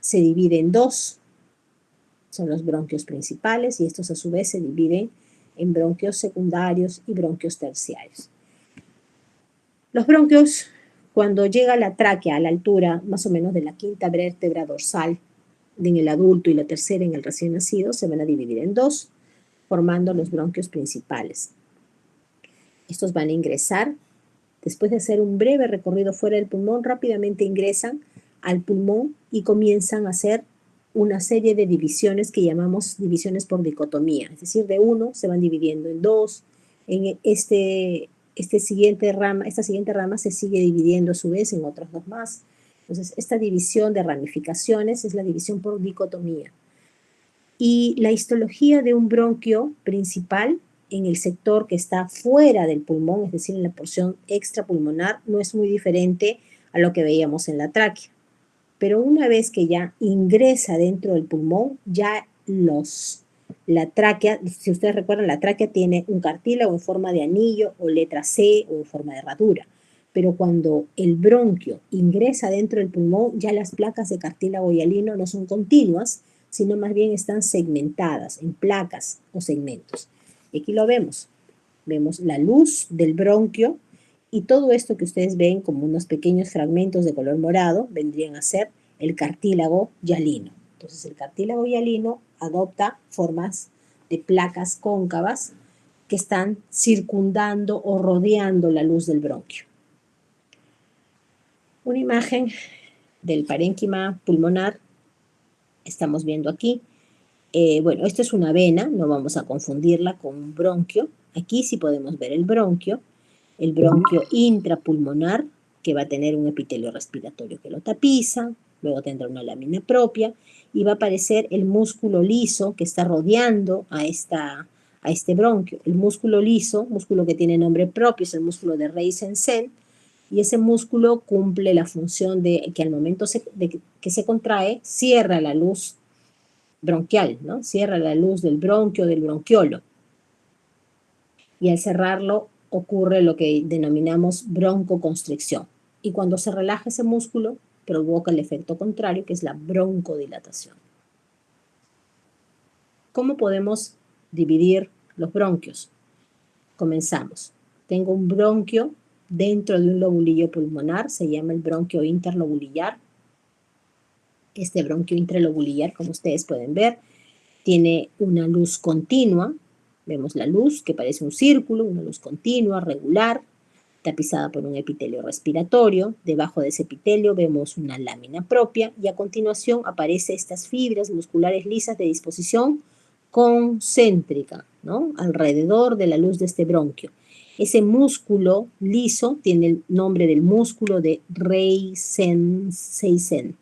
Se divide en dos. Son los bronquios principales y estos a su vez se dividen en bronquios secundarios y bronquios terciarios. Los bronquios, cuando llega la tráquea a la altura más o menos de la quinta vértebra dorsal en el adulto y la tercera en el recién nacido, se van a dividir en dos, formando los bronquios principales. Estos van a ingresar, después de hacer un breve recorrido fuera del pulmón, rápidamente ingresan al pulmón y comienzan a hacer una serie de divisiones que llamamos divisiones por dicotomía, es decir, de uno se van dividiendo en dos, en esta siguiente rama se sigue dividiendo a su vez en otras dos más. Entonces, esta división de ramificaciones es la división por dicotomía. Y la histología de un bronquio principal en el sector que está fuera del pulmón, es decir, en la porción extrapulmonar, no es muy diferente a lo que veíamos en la tráquea. Pero una vez que ya ingresa dentro del pulmón, ya la tráquea, si ustedes recuerdan, la tráquea tiene un cartílago en forma de anillo o letra C o en forma de herradura. Pero cuando el bronquio ingresa dentro del pulmón, ya las placas de cartílago hialino no son continuas, sino más bien están segmentadas en placas o segmentos. Y aquí lo vemos. Vemos la luz del bronquio y todo esto que ustedes ven como unos pequeños fragmentos de color morado vendrían a ser el cartílago hialino. Entonces el cartílago hialino adopta formas de placas cóncavas que están circundando o rodeando la luz del bronquio. Una imagen del parénquima pulmonar estamos viendo aquí. Bueno, esta es una vena, no vamos a confundirla con un bronquio. Aquí sí podemos ver el bronquio intrapulmonar, que va a tener un epitelio respiratorio que lo tapiza, luego tendrá una lámina propia, y va a aparecer el músculo liso que está rodeando a este bronquio. El músculo liso, músculo que tiene nombre propio, es el músculo de Reisensen, y ese músculo cumple la función de que al momento de que se contrae, cierra la luz bronquial, ¿no? Cierra la luz del bronquio, del bronquiolo. Y al cerrarlo ocurre lo que denominamos broncoconstricción. Y cuando se relaja ese músculo, provoca el efecto contrario, que es la broncodilatación. ¿Cómo podemos dividir los bronquios? Comenzamos. Tengo un bronquio dentro de un lobulillo pulmonar, se llama el bronquio interlobulillar. Este bronquio interlobulillar, como ustedes pueden ver, tiene una luz continua. Vemos la luz que parece un círculo, una luz continua, regular, tapizada por un epitelio respiratorio. Debajo de ese epitelio vemos una lámina propia y a continuación aparecen estas fibras musculares lisas de disposición concéntrica, ¿no? Alrededor de la luz de este bronquio. Ese músculo liso tiene el nombre del músculo de Reisensen.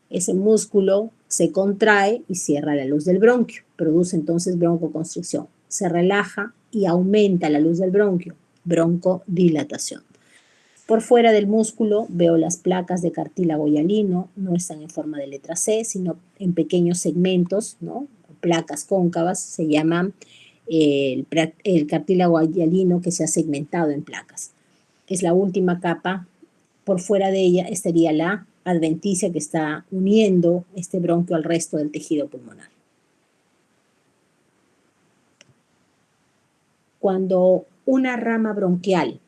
Ese músculo se contrae y cierra la luz del bronquio, produce entonces broncoconstricción. Se relaja y aumenta la luz del bronquio, broncodilatación. Por fuera del músculo veo las placas de cartílago hialino, no están en forma de letra C, sino en pequeños segmentos, ¿no? Placas cóncavas, se llaman el cartílago hialino que se ha segmentado en placas. Es la última capa. Por fuera de ella estaría la adventicia que está uniendo este bronquio al resto del tejido pulmonar. Cuando una rama bronquial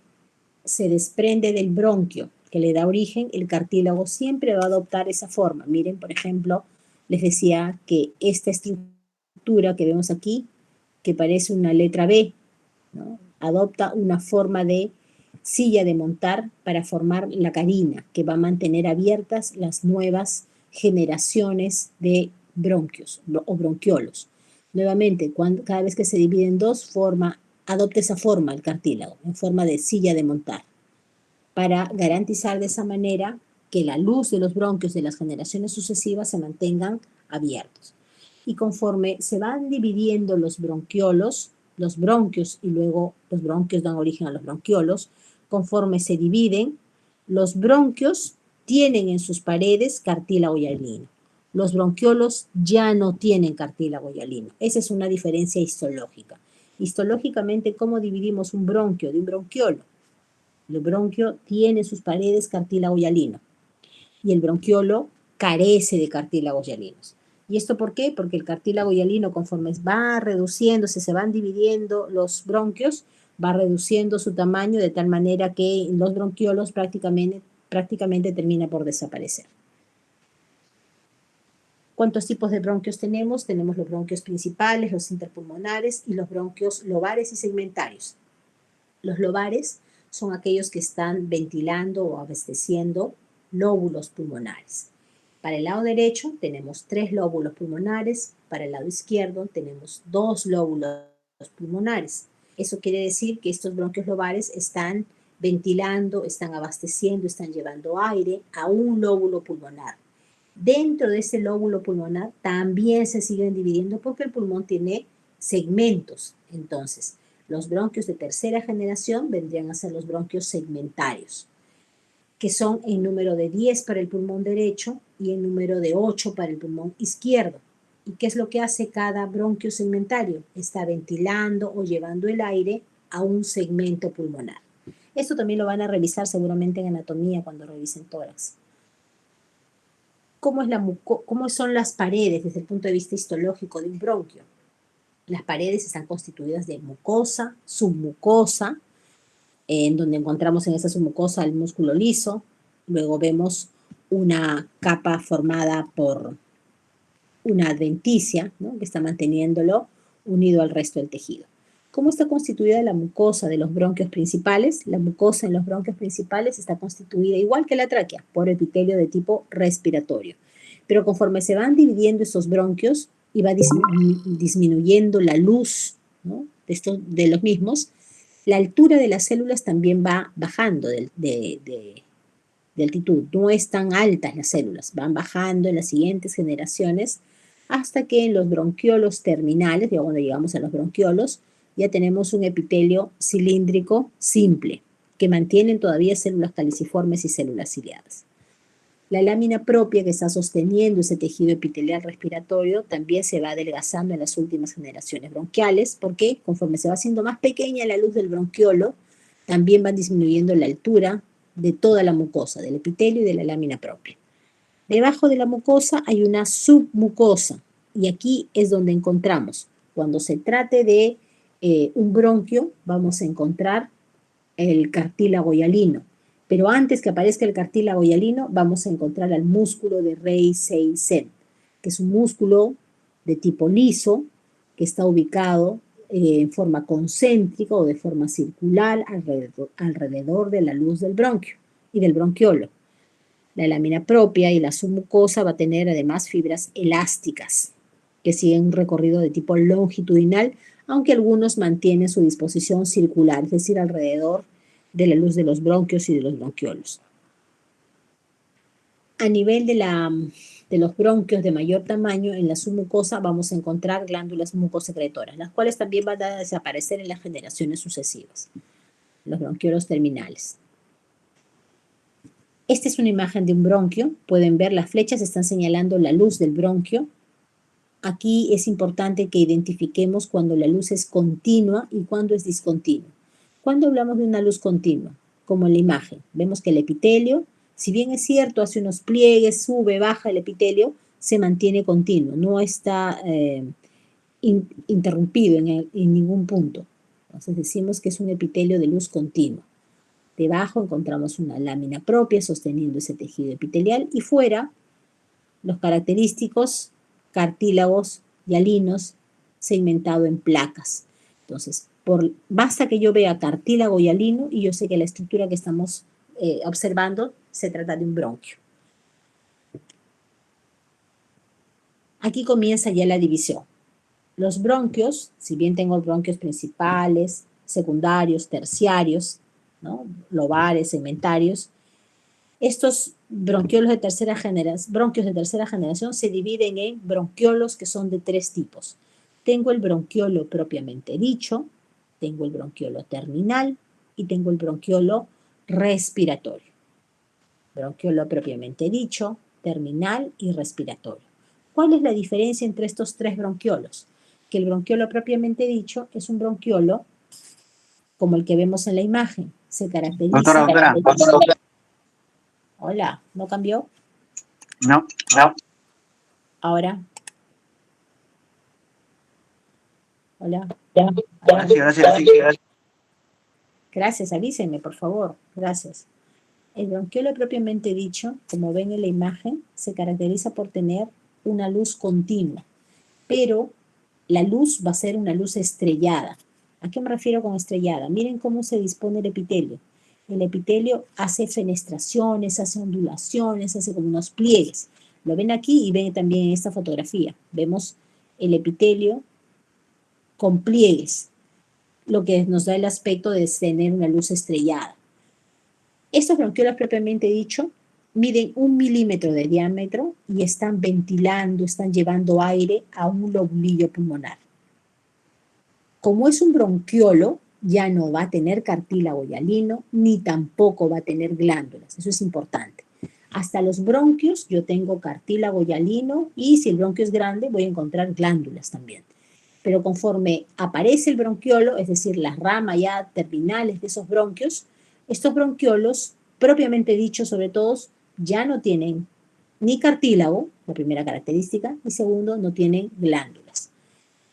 se desprende del bronquio que le da origen, el cartílago siempre va a adoptar esa forma. Miren, por ejemplo, les decía que esta estructura que vemos aquí, que parece una letra B, ¿no?, adopta una forma de silla de montar para formar la carina, que va a mantener abiertas las nuevas generaciones de bronquios o bronquiolos. Nuevamente, cada vez que se divide en dos, adopta esa forma el cartílago, en forma de silla de montar, para garantizar de esa manera que la luz de los bronquios de las generaciones sucesivas se mantengan abiertos. Y conforme se van dividiendo los bronquiolos, los bronquios, y luego los bronquios dan origen a los bronquiolos, conforme se dividen, los bronquios tienen en sus paredes cartílago hialino. Los bronquiolos ya no tienen cartílago hialino. Esa es una diferencia histológica. Histológicamente, ¿cómo dividimos un bronquio de un bronquiolo? El bronquio tiene en sus paredes cartílago hialino y el bronquiolo carece de cartílagos hialinos. ¿Y esto por qué? Porque el cartílago hialino, conforme va reduciéndose, se van dividiendo los bronquios, va reduciendo su tamaño de tal manera que los bronquiolos prácticamente termina por desaparecer. ¿Cuántos tipos de bronquios tenemos? Tenemos los bronquios principales, los interpulmonares y los bronquios lobares y segmentarios. Los lobares son aquellos que están ventilando o abasteciendo lóbulos pulmonares. Para el lado derecho tenemos 3 lóbulos pulmonares, para el lado izquierdo tenemos 2 lóbulos pulmonares. Eso quiere decir que estos bronquios lobares están ventilando, están abasteciendo, están llevando aire a un lóbulo pulmonar. Dentro de ese lóbulo pulmonar también se siguen dividiendo porque el pulmón tiene segmentos. Entonces, los bronquios de tercera generación vendrían a ser los bronquios segmentarios, que son en número de 10 para el pulmón derecho y en número de 8 para el pulmón izquierdo. ¿Y qué es lo que hace cada bronquio segmentario? Está ventilando o llevando el aire a un segmento pulmonar. Esto también lo van a revisar seguramente en anatomía cuando revisen tórax. ¿Cómo son las paredes desde el punto de vista histológico de un bronquio? Las paredes están constituidas de mucosa, submucosa, en donde encontramos en esa submucosa el músculo liso. Luego vemos una capa formada por una adventicia, ¿no?, que está manteniéndolo unido al resto del tejido. ¿Cómo está constituida la mucosa de los bronquios principales? La mucosa en los bronquios principales está constituida, igual que la tráquea, por epitelio de tipo respiratorio. Pero conforme se van dividiendo estos bronquios y va disminuyendo la luz, ¿no?, de los mismos, la altura de las células también va bajando de altitud. No están altas las células, van bajando en las siguientes generaciones hasta que en los bronquiolos terminales, ya cuando llegamos a los bronquiolos, ya tenemos un epitelio cilíndrico simple que mantienen todavía células caliciformes y células ciliadas. La lámina propia que está sosteniendo ese tejido epitelial respiratorio también se va adelgazando en las últimas generaciones bronquiales, porque conforme se va haciendo más pequeña la luz del bronquiolo, también van disminuyendo la altura de toda la mucosa, del epitelio y de la lámina propia. Debajo de la mucosa hay una submucosa, y aquí es donde encontramos, cuando se trate de un bronquio, vamos a encontrar el cartílago hialino. Pero antes que aparezca el cartílago hialino, vamos a encontrar al músculo de Rey-Seysen, que es un músculo de tipo liso, que está ubicado en forma concéntrica o de forma circular alrededor de la luz del bronquio y del bronquiolo. La lámina propia y la submucosa va a tener además fibras elásticas, que siguen un recorrido de tipo longitudinal, aunque algunos mantienen su disposición circular, es decir, alrededor de la luz de los bronquios y de los bronquiolos. A nivel de los bronquios de mayor tamaño, en la submucosa vamos a encontrar glándulas mucosecretoras, las cuales también van a desaparecer en las generaciones sucesivas, los bronquiolos terminales. Esta es una imagen de un bronquio. Pueden ver, las flechas están señalando la luz del bronquio. Aquí es importante que identifiquemos cuando la luz es continua y cuando es discontinua. Cuando hablamos de una luz continua, como en la imagen, vemos que el epitelio, si bien es cierto, hace unos pliegues, sube, baja el epitelio, se mantiene continuo, no está interrumpido en ningún punto. Entonces decimos que es un epitelio de luz continua. Debajo encontramos una lámina propia sosteniendo ese tejido epitelial y fuera los característicos cartílagos hialinos segmentado en placas. Entonces, basta que yo vea cartílago hialino y yo sé que la estructura que estamos observando se trata de un bronquio. Aquí comienza ya la división. Los bronquios, si bien tengo bronquios principales, secundarios, terciarios, ¿no? Lobares, segmentarios, estos bronquiolos de tercera generación, bronquios de tercera generación se dividen en bronquiolos que son de 3 tipos. Tengo el bronquiolo propiamente dicho, tengo el bronquiolo terminal y tengo el bronquiolo respiratorio. Bronquiolo propiamente dicho, terminal y respiratorio. ¿Cuál es la diferencia entre estos 3 bronquiolos? Que el bronquiolo propiamente dicho es un bronquiolo como el que vemos en la imagen. Se caracteriza... Doctora. Hola, ¿no cambió? No. Ahora. Hola. Gracias. Gracias, avísenme, por favor. Gracias. El bronquiolo propiamente dicho, como ven en la imagen, se caracteriza por tener una luz continua, pero la luz va a ser una luz estrellada. ¿A qué me refiero con estrellada? Miren cómo se dispone el epitelio. El epitelio hace fenestraciones, hace ondulaciones, hace como unos pliegues. Lo ven aquí y ven también en esta fotografía. Vemos el epitelio con pliegues, lo que nos da el aspecto de tener una luz estrellada. Estos bronquiolos propiamente dicho miden 1 milímetro de diámetro y están ventilando, están llevando aire a un lobulillo pulmonar. Como es un bronquiolo, ya no va a tener cartílago hialino, ni tampoco va a tener glándulas. Eso es importante. Hasta los bronquios yo tengo cartílago hialino y si el bronquio es grande voy a encontrar glándulas también. Pero conforme aparece el bronquiolo, es decir, las ramas ya terminales de esos bronquios, estos bronquiolos, propiamente dicho sobre todo, ya no tienen ni cartílago, la primera característica, y segundo, no tienen glándulas.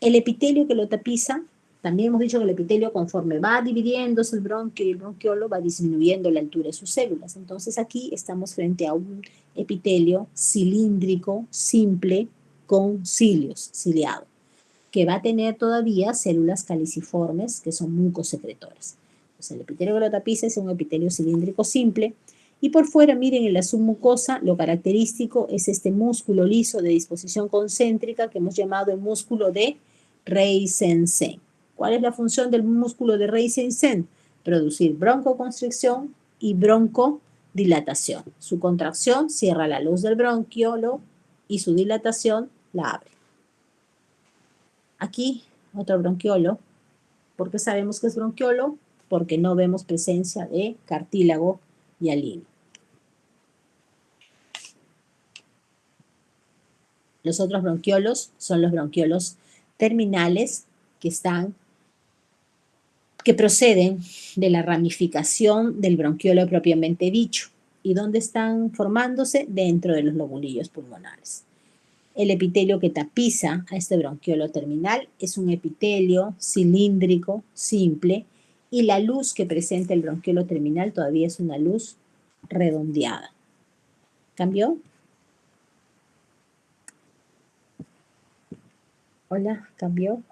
El epitelio que lo tapiza, también hemos dicho que el epitelio conforme va dividiéndose el bronquio y el bronquiolo va disminuyendo la altura de sus células. Entonces aquí estamos frente a un epitelio cilíndrico, simple, con cilios, ciliado, que va a tener todavía células caliciformes que son mucosecretoras. Entonces el epitelio que lo tapiza es un epitelio cilíndrico simple y por fuera, miren, en la submucosa lo característico es este músculo liso de disposición concéntrica que hemos llamado el músculo de Reisensen. ¿Cuál es la función del músculo de Reisensen? Producir broncoconstricción y broncodilatación. Su contracción cierra la luz del bronquiolo y su dilatación la abre. Aquí otro bronquiolo. ¿Por qué sabemos que es bronquiolo? Porque no vemos presencia de cartílago hialino. Los otros bronquiolos son los bronquiolos terminales que proceden de la ramificación del bronquiolo propiamente dicho. ¿Y dónde están formándose? Dentro de los lobulillos pulmonares. El epitelio que tapiza a este bronquiolo terminal es un epitelio cilíndrico, simple, y la luz que presenta el bronquiolo terminal todavía es una luz redondeada. ¿Cambió? Hola, ¿cambió?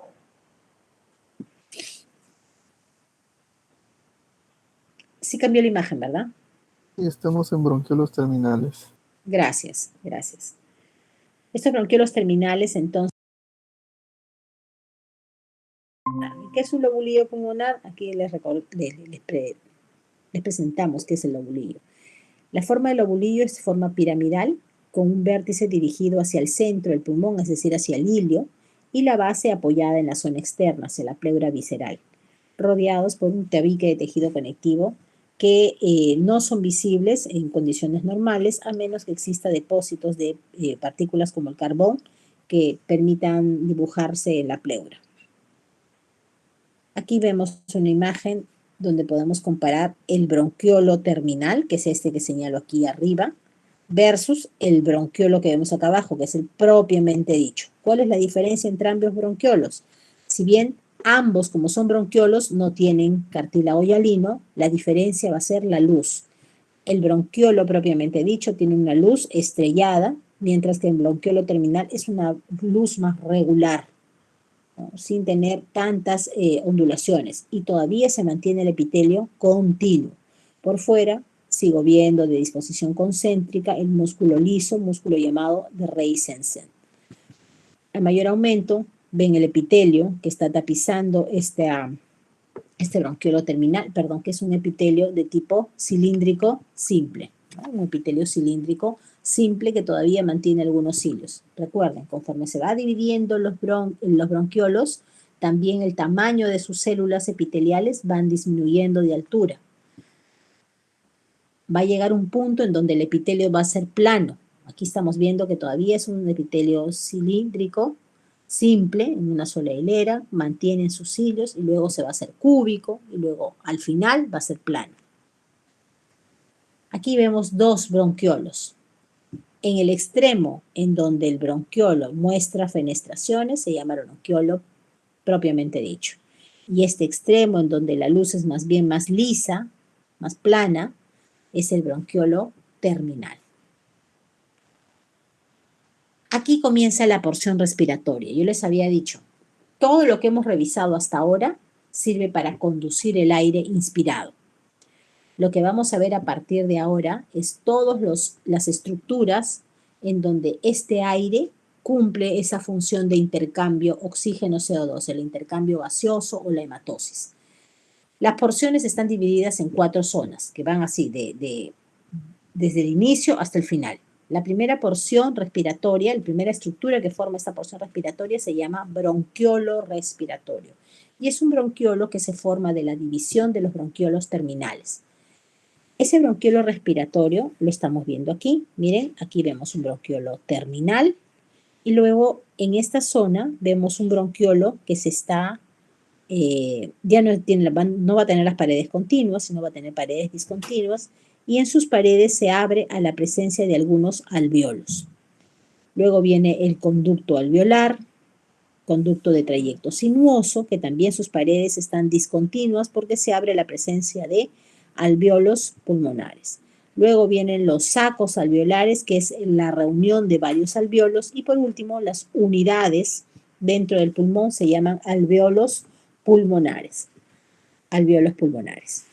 Sí cambió la imagen, ¿verdad? Sí, estamos en bronquiolos terminales. Gracias, gracias. Estos bronquiolos terminales, entonces, ¿qué es un lobulillo pulmonar? Aquí les presentamos qué es el lobulillo. La forma del lobulillo es forma piramidal, con un vértice dirigido hacia el centro del pulmón, es decir, hacia el ilio, y la base apoyada en la zona externa, hacia la pleura visceral, rodeados por un tabique de tejido conectivo que no son visibles en condiciones normales, a menos que exista depósitos de partículas como el carbón que permitan dibujarse en la pleura. Aquí vemos una imagen donde podemos comparar el bronquiolo terminal, que es este que señalo aquí arriba, versus el bronquiolo que vemos acá abajo, que es el propiamente dicho. ¿Cuál es la diferencia entre ambos bronquiolos? Si bien ambos, como son bronquiolos, no tienen cartílago hialino, la diferencia va a ser la luz. El bronquiolo propiamente dicho tiene una luz estrellada, mientras que el bronquiolo terminal es una luz más regular, ¿no? Sin tener tantas ondulaciones, y todavía se mantiene el epitelio continuo. Por fuera sigo viendo de disposición concéntrica el músculo liso, músculo llamado de Reisensen. A mayor aumento ven el epitelio que está tapizando este bronquiolo terminal, perdón, que es un epitelio de tipo cilíndrico simple, ¿no? Un epitelio cilíndrico simple que todavía mantiene algunos cilios. Recuerden, conforme se va dividiendo los bronquiolos, también el tamaño de sus células epiteliales van disminuyendo de altura. Va a llegar un punto en donde el epitelio va a ser plano. Aquí estamos viendo que todavía es un epitelio cilíndrico simple, en una sola hilera, mantienen sus cilios y luego se va a hacer cúbico y luego al final va a ser plano. Aquí vemos dos bronquiolos. En el extremo en donde el bronquiolo muestra fenestraciones se llama bronquiolo propiamente dicho. Y este extremo en donde la luz es más bien más lisa, más plana, es el bronquiolo terminal. Aquí comienza la porción respiratoria. Yo les había dicho, todo lo que hemos revisado hasta ahora sirve para conducir el aire inspirado. Lo que vamos a ver a partir de ahora es todas las estructuras en donde este aire cumple esa función de intercambio oxígeno-CO2, el intercambio gaseoso o la hematosis. Las porciones están divididas en 4 zonas, que van así, desde el inicio hasta el final. La primera porción respiratoria, la primera estructura que forma esta porción respiratoria se llama bronquiolo respiratorio. Y es un bronquiolo que se forma de la división de los bronquiolos terminales. Ese bronquiolo respiratorio lo estamos viendo aquí. Miren, aquí vemos un bronquiolo terminal. Y luego en esta zona vemos un bronquiolo que se está, ya no va a tener las paredes continuas, sino va a tener paredes discontinuas. Y en sus paredes se abre a la presencia de algunos alvéolos. Luego viene el conducto alveolar, conducto de trayecto sinuoso, que también sus paredes están discontinuas porque se abre a la presencia de alvéolos pulmonares. Luego vienen los sacos alveolares, que es la reunión de varios alvéolos. Y por último, las unidades dentro del pulmón se llaman alvéolos pulmonares. Alvéolos pulmonares,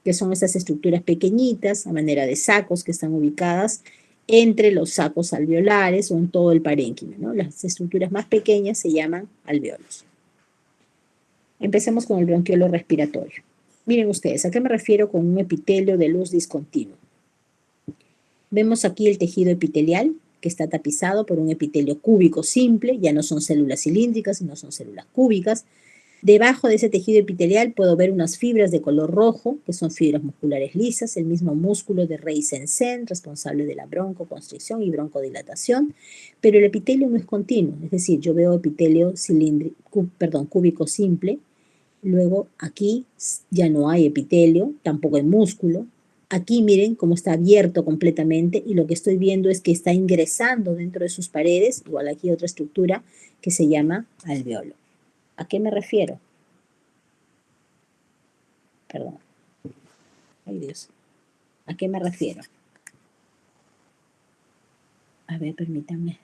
que son esas estructuras pequeñitas a manera de sacos que están ubicadas entre los sacos alveolares o en todo el parénquima, ¿no? Las estructuras más pequeñas se llaman alvéolos. Empecemos con el bronquiolo respiratorio. Miren ustedes, ¿a qué me refiero con un epitelio de luz discontinuo? Vemos aquí el tejido epitelial que está tapizado por un epitelio cúbico simple, ya no son células cilíndricas, sino son células cúbicas. Debajo de ese tejido epitelial puedo ver unas fibras de color rojo, que son fibras musculares lisas, el mismo músculo de Reisensen, responsable de la broncoconstricción y broncodilatación, pero el epitelio no es continuo, es decir, yo veo epitelio cúbico simple, luego aquí ya no hay epitelio, tampoco hay músculo. Aquí miren cómo está abierto completamente y lo que estoy viendo es que está ingresando dentro de sus paredes, igual aquí otra estructura que se llama alvéolo. ¿A qué me refiero? Perdón. Ay, Dios. ¿A qué me refiero? A ver, permítanme.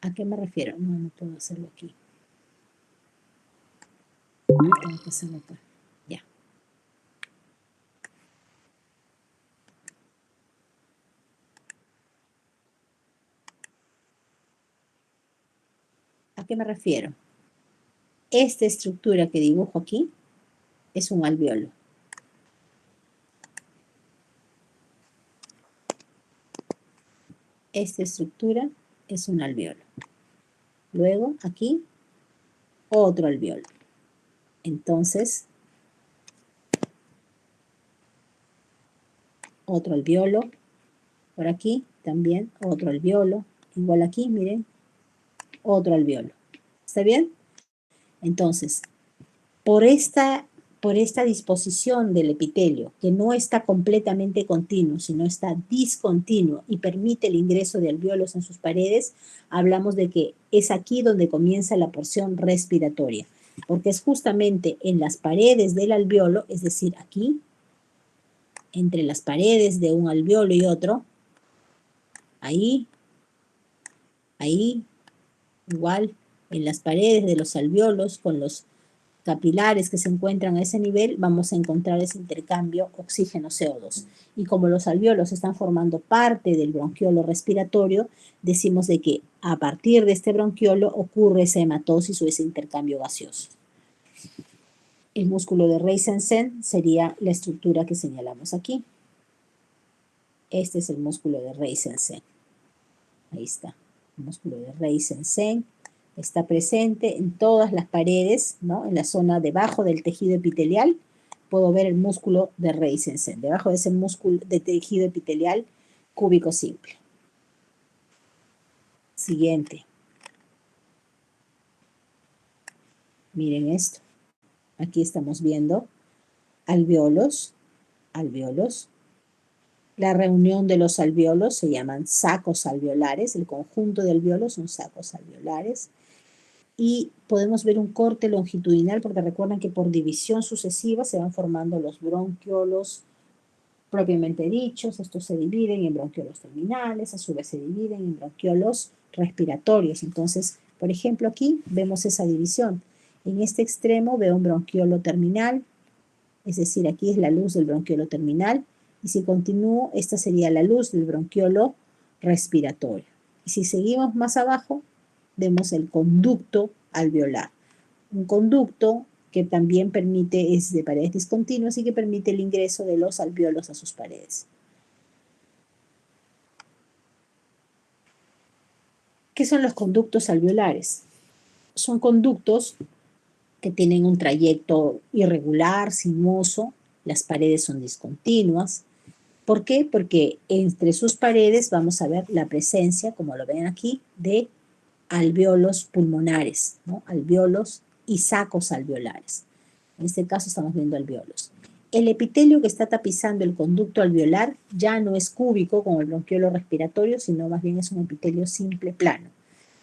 ¿A qué me refiero? No, no puedo hacerlo aquí. Tengo que hacerlo acá. Ya. ¿A qué me refiero? Esta estructura que dibujo aquí es un alvéolo. Esta estructura es un alvéolo. Luego aquí otro alvéolo. Entonces, otro alvéolo. Por aquí también otro alvéolo. Igual aquí, miren, otro alvéolo. ¿Está bien? Entonces, por esta por esta disposición del epitelio, que no está completamente continuo, sino está discontinuo y permite el ingreso de alvéolos en sus paredes, hablamos de que es aquí donde comienza la porción respiratoria, porque es justamente en las paredes del alvéolo, es decir, aquí, entre las paredes de un alvéolo y otro, ahí, igual, en las paredes de los alvéolos con los capilares que se encuentran a ese nivel, vamos a encontrar ese intercambio oxígeno-CO2. Y como los alvéolos están formando parte del bronquiolo respiratorio, decimos de que a partir de este bronquiolo ocurre esa hematosis o ese intercambio gaseoso. El músculo de Reisensen sería la estructura que señalamos aquí. Este es el músculo de Reisensen. Ahí está, el músculo de Reisensen. Está presente en todas las paredes, ¿no? En la zona debajo del tejido epitelial, puedo ver el músculo de Reisensen, debajo de ese músculo de tejido epitelial cúbico simple. Siguiente. Miren esto. Aquí estamos viendo alvéolos. La reunión de los alvéolos se llaman sacos alveolares. El conjunto de alvéolos son sacos alveolares. Y podemos ver un corte longitudinal, porque recuerden que por división sucesiva se van formando los bronquiolos propiamente dichos. Estos se dividen en bronquiolos terminales, a su vez se dividen en bronquiolos respiratorios. Entonces, por ejemplo, aquí vemos esa división. En este extremo veo un bronquiolo terminal, es decir, aquí es la luz del bronquiolo terminal, y si continúo, esta sería la luz del bronquiolo respiratorio. Y si seguimos más abajo, vemos el conducto alveolar. Un conducto que también permite, es de paredes discontinuas y que permite el ingreso de los alvéolos a sus paredes. ¿Qué son los conductos alveolares? Son conductos que tienen un trayecto irregular, sinuoso, las paredes son discontinuas. ¿Por qué? Porque entre sus paredes vamos a ver la presencia, como lo ven aquí, de alvéolos pulmonares, ¿no? Alvéolos y sacos alveolares. En este caso estamos viendo alvéolos. El epitelio que está tapizando el conducto alveolar ya no es cúbico como el bronquiolo respiratorio, sino más bien es un epitelio simple plano.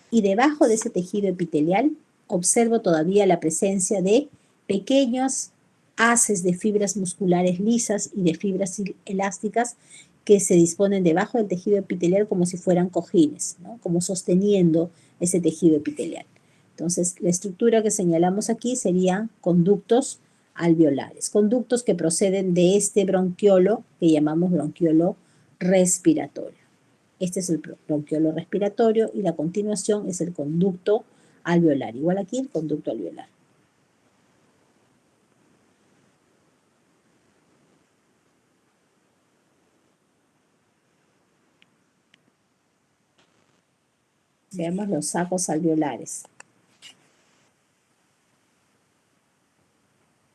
Y debajo de ese tejido epitelial observo todavía la presencia de pequeños haces de fibras musculares lisas y de fibras elásticas que se disponen debajo del tejido epitelial como si fueran cojines, ¿no? Como sosteniendo ese tejido epitelial. Entonces, la estructura que señalamos aquí serían conductos alveolares, conductos que proceden de este bronquiolo que llamamos bronquiolo respiratorio. Este es el bronquiolo respiratorio y la continuación es el conducto alveolar. Igual aquí el conducto alveolar. Veamos los sacos alveolares.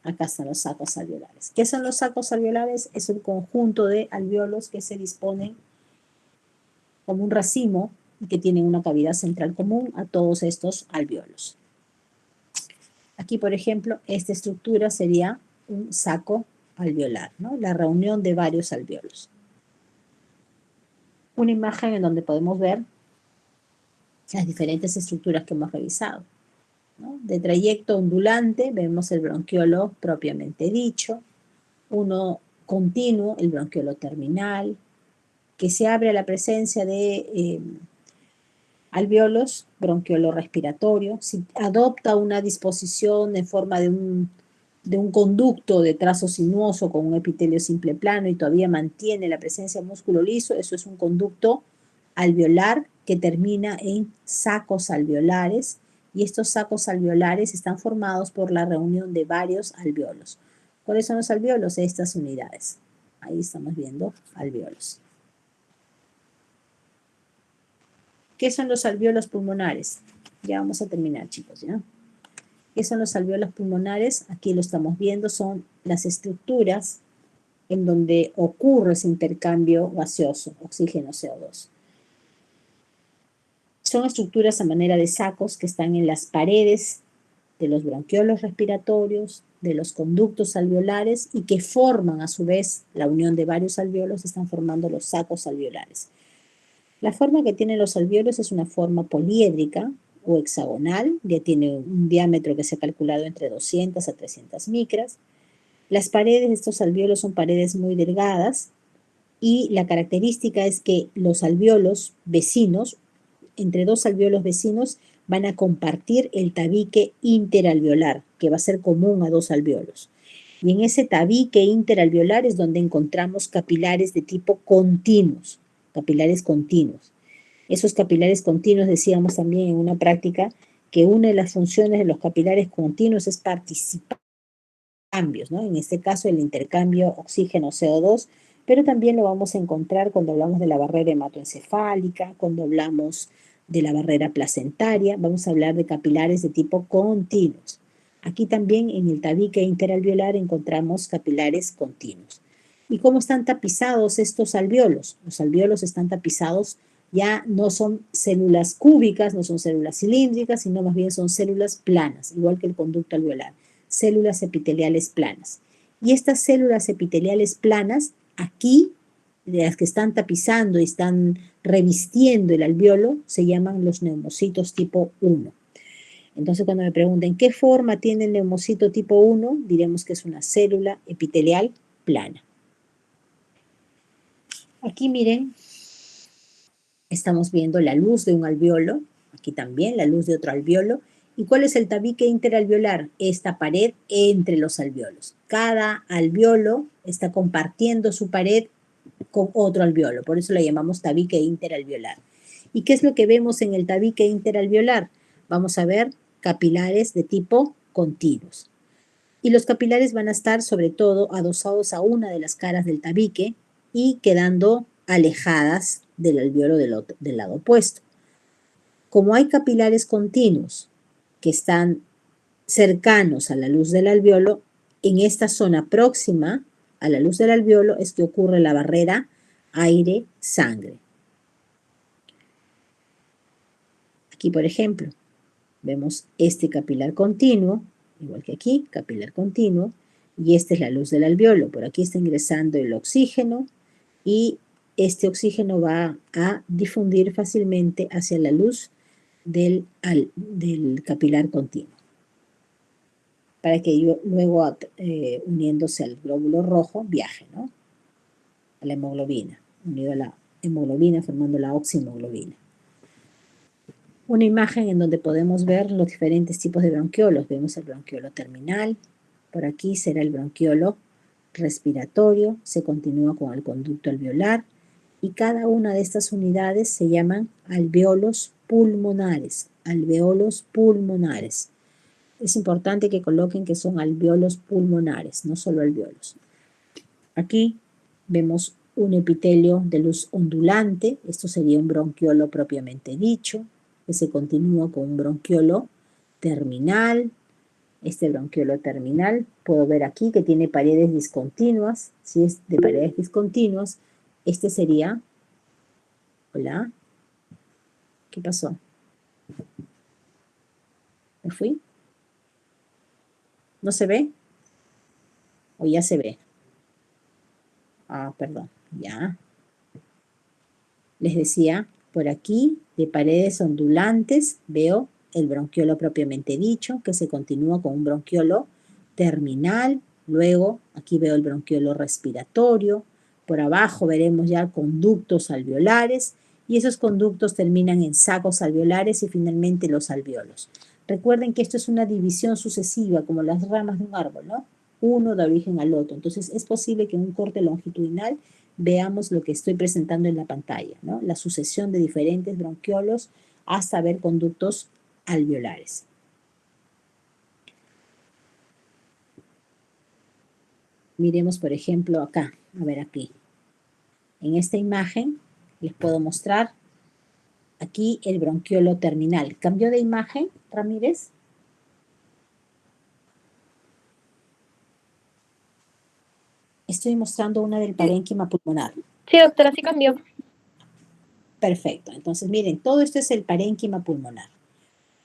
Acá están los sacos alveolares. ¿Qué son los sacos alveolares? Es un conjunto de alvéolos que se disponen como un racimo y que tienen una cavidad central común a todos estos alvéolos. Aquí, por ejemplo, esta estructura sería un saco alveolar, ¿no? La reunión de varios alvéolos. Una imagen en donde podemos ver las diferentes estructuras que hemos revisado, ¿no? De trayecto ondulante vemos el bronquiolo propiamente dicho, uno continuo, el bronquiolo terminal, que se abre a la presencia de alvéolos, bronquiolo respiratorio, si adopta una disposición en forma de un conducto de trazo sinuoso con un epitelio simple plano y todavía mantiene la presencia de músculo liso, eso es un conducto alveolar que termina en sacos alveolares, y estos sacos alveolares están formados por la reunión de varios alvéolos. ¿Cuáles son los alvéolos? Estas unidades. Ahí estamos viendo alvéolos. ¿Qué son los alvéolos pulmonares? Ya vamos a terminar, chicos, ¿ya? ¿Qué son los alvéolos pulmonares? Aquí lo estamos viendo, son las estructuras en donde ocurre ese intercambio gaseoso, oxígeno-CO2. Son estructuras a manera de sacos que están en las paredes de los bronquiolos respiratorios, de los conductos alveolares y que forman a su vez la unión de varios alveolos, están formando los sacos alveolares. La forma que tienen los alveolos es una forma poliédrica o hexagonal, ya tiene un diámetro que se ha calculado entre 200 a 300 micras. Las paredes de estos alveolos son paredes muy delgadas y la característica es que los alveolos vecinos, entre dos alveolos vecinos, van a compartir el tabique interalveolar, que va a ser común a dos alveolos. Y en ese tabique interalveolar es donde encontramos capilares de tipo continuos, capilares continuos. Esos capilares continuos, decíamos también en una práctica, que una de las funciones de los capilares continuos es participar en cambios, ¿no? En este caso el intercambio oxígeno-CO2, pero también lo vamos a encontrar cuando hablamos de la barrera hematoencefálica, cuando hablamos de la barrera placentaria, vamos a hablar de capilares de tipo continuos. Aquí también en el tabique interalveolar encontramos capilares continuos. ¿Y cómo están tapizados estos alveolos? Los alveolos están tapizados, ya no son células cúbicas, no son células cilíndricas, sino más bien son células planas, igual que el conducto alveolar, células epiteliales planas. Y estas células epiteliales planas, aquí, las que están tapizando y están revistiendo el alveolo, se llaman los neumocitos tipo 1. Entonces, cuando me pregunten qué forma tiene el neumocito tipo 1, diremos que es una célula epitelial plana. Aquí miren, estamos viendo la luz de un alveolo, aquí también la luz de otro alveolo. ¿Y cuál es el tabique interalveolar? Esta pared entre los alveolos. Cada alveolo está compartiendo su pared con otro alveolo, por eso lo llamamos tabique interalveolar. ¿Y qué es lo que vemos en el tabique interalveolar? Vamos a ver capilares de tipo continuos. Y los capilares van a estar sobre todo adosados a una de las caras del tabique y quedando alejadas del alveolo del lado opuesto. Como hay capilares continuos que están cercanos a la luz del alveolo, en esta zona próxima a la luz del alveolo es que ocurre la barrera aire-sangre. Aquí, por ejemplo, vemos este capilar continuo, igual que aquí, capilar continuo, y esta es la luz del alveolo. Por aquí está ingresando el oxígeno y este oxígeno va a difundir fácilmente hacia la luz del capilar continuo, para que luego, uniéndose al glóbulo rojo, viaje, ¿no? A la hemoglobina, unido a la hemoglobina formando la oxihemoglobina. Una imagen en donde podemos ver los diferentes tipos de bronquiolos. Vemos el bronquiolo terminal, por aquí será el bronquiolo respiratorio, se continúa con el conducto alveolar, y cada una de estas unidades se llaman alveolos pulmonares, alveolos pulmonares. Es importante que coloquen que son alveolos pulmonares, no solo alveolos. Aquí vemos un epitelio de luz ondulante, esto sería un bronquiolo propiamente dicho, que se continúa con un bronquiolo terminal. Este bronquiolo terminal, puedo ver aquí que tiene paredes discontinuas. Si es de paredes discontinuas, este sería... Hola. ¿Qué pasó? ¿Me fui? ¿No se ve? ¿O ya se ve? Ah, perdón. Ya. Les decía, por aquí, de paredes ondulantes, veo el bronquiolo propiamente dicho, que se continúa con un bronquiolo terminal. Luego, aquí veo el bronquiolo respiratorio. Por abajo veremos ya conductos alveolares, y esos conductos terminan en sacos alveolares y finalmente los alveolos. Recuerden que esto es una división sucesiva, como las ramas de un árbol, ¿no? Uno da origen al otro. Entonces, es posible que en un corte longitudinal veamos lo que estoy presentando en la pantalla, ¿no? La sucesión de diferentes bronquiolos hasta ver conductos alveolares. Miremos, por ejemplo, acá. A ver, aquí. En esta imagen les puedo mostrar aquí el bronquiolo terminal. ¿Cambió de imagen, Ramírez? Estoy mostrando una del parénquima pulmonar. Sí, doctora, sí cambió. Perfecto. Entonces, miren, todo esto es el parénquima pulmonar.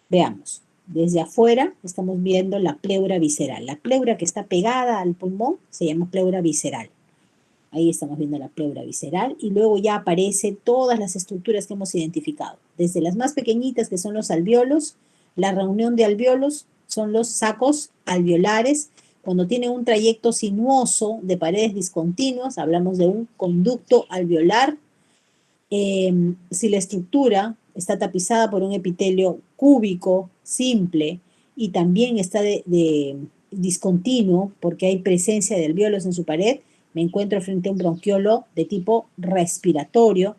Veamos. Desde afuera estamos viendo la pleura visceral. La pleura que está pegada al pulmón se llama pleura visceral. Ahí estamos viendo la pleura visceral y luego ya aparecen todas las estructuras que hemos identificado. Desde las más pequeñitas, que son los alvéolos, la reunión de alvéolos son los sacos alveolares. Cuando tienen un trayecto sinuoso de paredes discontinuas, hablamos de un conducto alveolar. Si la estructura está tapizada por un epitelio cúbico, simple, y también está de discontinuo, porque hay presencia de alvéolos en su pared, me encuentro frente a un bronquiolo de tipo respiratorio,